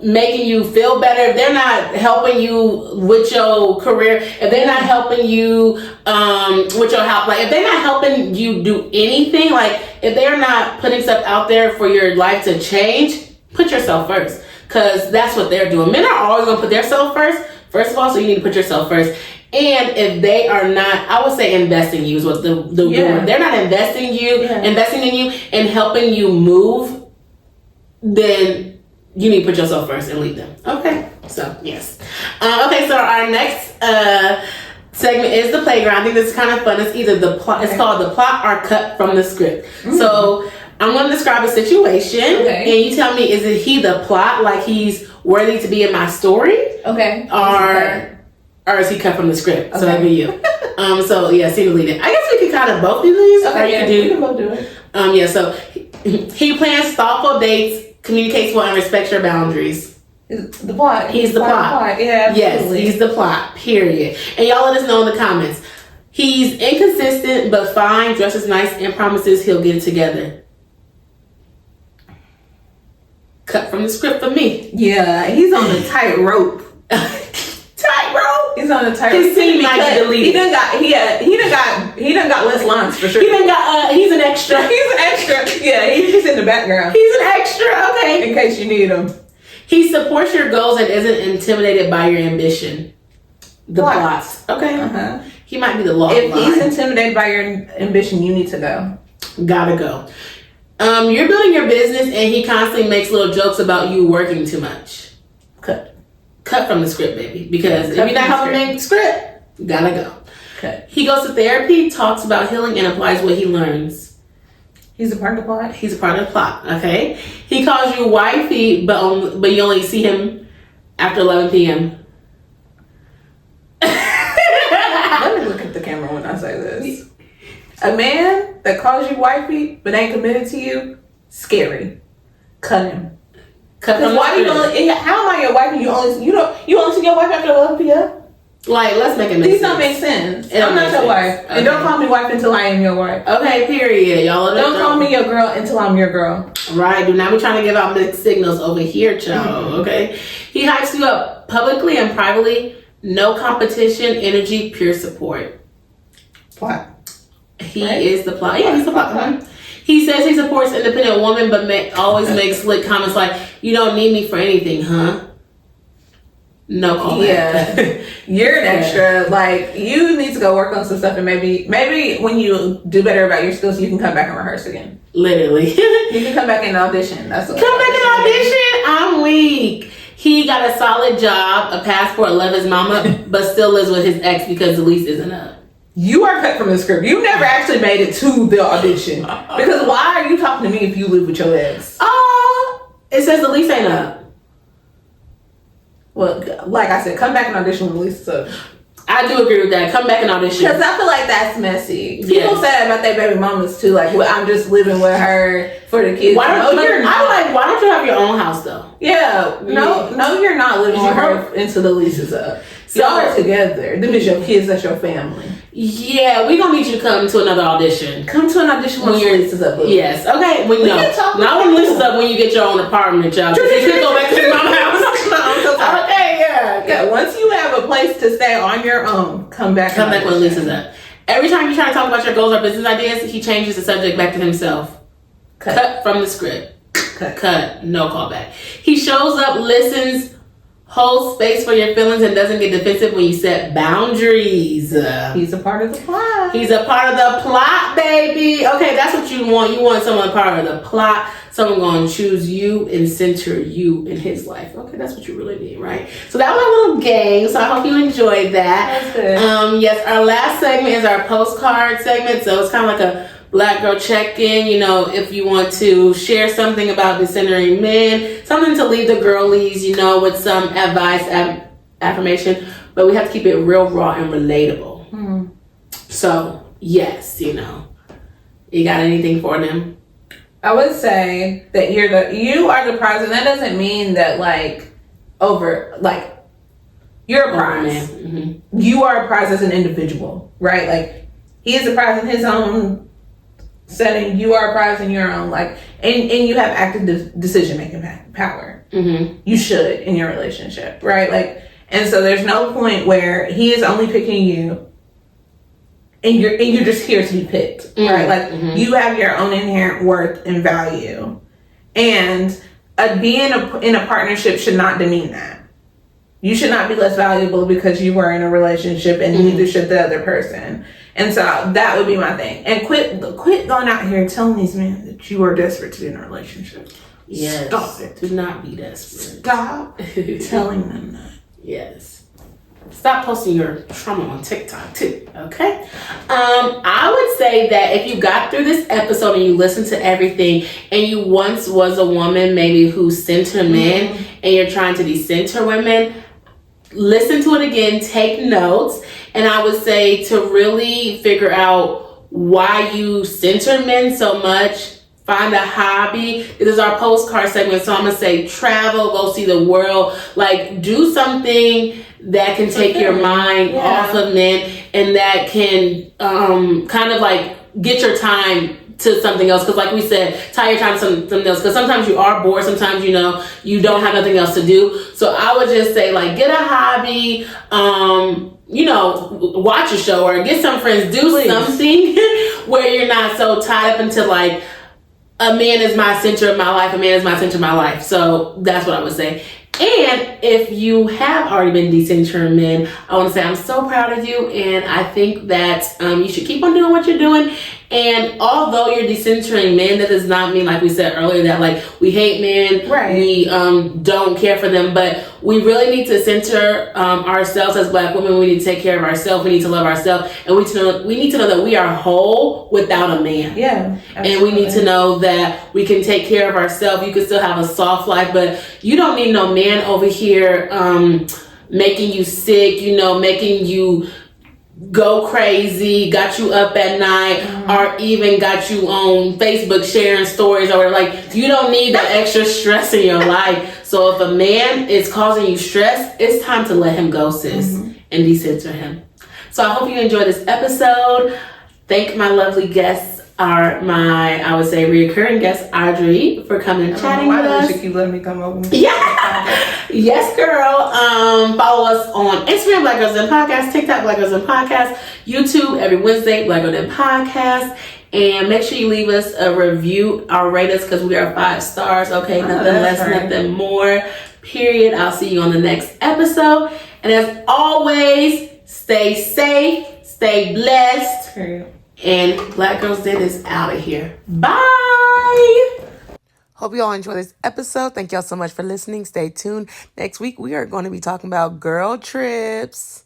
making you feel better, if they're not helping you with your career, if they're not helping you with your health, like if they're not helping you do anything, like if they're not putting stuff out there for your life to change, put yourself first. Because that's what they're doing. Men are always going to put themselves first of all, so you need to put yourself first. And if they are not, I would say investing in you is what the word. They're not investing in you and helping you move, then you need to put yourself first and leave them. Okay, so yes. Okay, so our next segment is the playground. I think this is kind of fun. It's either the plot. It's called the plot or cut from the script. Mm-hmm. So I'm going to describe a situation, and you tell me, is it he the plot, like he's worthy to be in my story? Okay. Or is he cut from the script? Okay. So that'd be you. So yeah, see the lead in. I guess we could kind of both do these. Okay, we can both do it. Yeah. So he plans thoughtful dates, communicates well, and respects your boundaries. The plot. He's the plot. Yeah, absolutely. Yes, he's the plot. Period. And y'all let us know in the comments. He's inconsistent but fine, dresses nice, and promises he'll get it together. Cut from the script for me. Yeah, he's on the tightrope. He's on the tightrope. His scene might be deleted. He done got less lines for sure. He's an extra. He's an extra. Yeah, he's just in the background. He's an extra. Okay. In case you need him. He supports your goals and isn't intimidated by your ambition. The plot. Okay. Uh-huh. He might be the law. If he's intimidated by your ambition, you need to go. Gotta go. You're building your business and he constantly makes little jokes about you working too much. Cut from the script, baby. Because if you're not helping make the script, you gotta go. Cut. He goes to therapy, talks about healing, and applies what he learns. He's a part of the plot? He's a part of the plot, okay? He calls you wifey, but you only see him after 11 p.m. Let me look at the camera when I say this. A man that calls you wifey but ain't committed to you, scary. Cut him. Why you only? How am I your wife and you only see your wife after 11 p.m.? Like, let's make it make sense. These don't make sense. I'm not your wife, okay. and don't call me wife until I am your wife. Okay, period, y'all. Don't call me your girl until I'm your girl. Right? Do not be trying to give out mixed signals over here, child. Mm-hmm. Okay. He hypes you up publicly and privately. No competition, energy, pure support. Plot. He is the plot. Yeah, he's the plot. Mm-hmm. He says he supports independent women, but always makes slick comments like, "You don't need me for anything, huh?" No comment. Yeah, you're an extra. Like, you need to go work on some stuff, and maybe when you do better about your skills, you can come back and rehearse again. Literally, you can come back and audition. Come back and audition. I'm weak. He got a solid job, a passport, love his mama, but still lives with his ex because the lease isn't up. You are cut from the script. You never actually made it to the audition. Because why are you talking to me if you live with your ex? It says the lease ain't up. Well, like I said, come back and audition when the lease is up. I do agree with that. Come back and audition. Because I feel like that's messy. People say that about their baby mamas too. Like, well, I'm just living with her for the kids. Why don't you have your own house though? Yeah. No, you're not living with her until the lease is up. Y'all are together. Them is your kids. That's your family. Yeah, we gonna need you to come to another audition. Come to an audition when your lease is up. Yes. Okay. Not when the lease is up. When you get your own apartment, y'all. You can go back to your mom's house. Okay. Yeah. Once you have a place to stay on your own, come back. Come back when the lease is up. Every time you try to talk about your goals or business ideas, he changes the subject back to himself. Cut from the script. Cut. No callback. He shows up, listens, holds space for your feelings, and doesn't get defensive when you set boundaries. He's a part of the plot. He's a part of the plot, baby. Okay, that's what you want. You want someone a part of the plot. Someone going to choose you and center you in his life. Okay, that's what you really need, right? So that was our little game. So I hope you enjoyed that. That's good. Yes, our last segment is our postcard segment. So it's kind of like a Black girl check-in, if you want to share something about decentering men, something to leave the girlies, with some advice, affirmation, but we have to keep it real, raw, and relatable. Mm-hmm. So, yes, you got anything for them? I would say that you are the prize, and that doesn't mean that you're a prize. Mm-hmm. You are a prize as an individual, right? Like, he is a prize in his own setting. You are prizing your own, like, and you have active decision making power. Mm-hmm. You should in your relationship, right? Like, and so there's no point where he is only picking you, and you're just here to be picked, right? Like, you have your own inherent worth and value, and being in a partnership should not demean that. You should not be less valuable because you were in a relationship, and neither should the other person. And so that would be my thing. And quit going out here and telling these men that you are desperate to be in a relationship. Yes. Stop it. Do not be desperate. Stop telling them that. Yes. Stop posting your trauma on TikTok too, okay? I would say that if you got through this episode and you listened to everything, and you once was a woman maybe who centered men, and you're trying to decenter women, listen to it again, take notes, and I would say to really figure out why you center men so much. Find a hobby. This is our postcard segment, so I'm gonna say travel, go see the world, like do something that can take your mind off of men, and that can kind of like get your time to something else. Because like we said, tie your time to something else, because sometimes you are bored, sometimes you don't have nothing else to do. So I would just say, like, get a hobby, watch a show or get some friends, do something where you're not so tied up into like, a man is my center of my life, a man is my center of my life. So that's what I would say. And if you have already been decentering men, I want to say I'm so proud of you, and I think that you should keep on doing what you're doing. And although you're decentering men, that does not mean, like we said earlier, that like we hate men, right? We don't care for them, but we really need to center ourselves as Black women. We need to take care of ourselves. We need to love ourselves, and we need to know that we are whole without a man. Yeah, absolutely. And we need to know that we can take care of ourselves. You can still have a soft life, but you don't need no man over here making you sick, making you go crazy, got you up at night, or even got you on Facebook sharing stories, or like, you don't need that extra stress in your life. So if a man is causing you stress, it's time to let him go, sis, and decenter him. So I hope you enjoyed this episode. Thank my lovely guests, I would say reoccurring guest, Audrey, for coming and chatting with us. Why don't you keep letting me come over? Yeah. Yes, girl. Follow us on Instagram, Black Girls Den Podcast, TikTok, Black Girls Den Podcast, YouTube every Wednesday, Black Girls Den Podcast. And make sure you leave us a review or rate us, because we are 5 stars. Okay, nothing less, nothing more. Period. I'll see you on the next episode. And as always, stay safe, stay blessed. Period. And Black Girls Den is out of here. Bye. Hope you all enjoy this episode. Thank y'all so much for listening. Stay tuned. Next week, we are going to be talking about girl trips.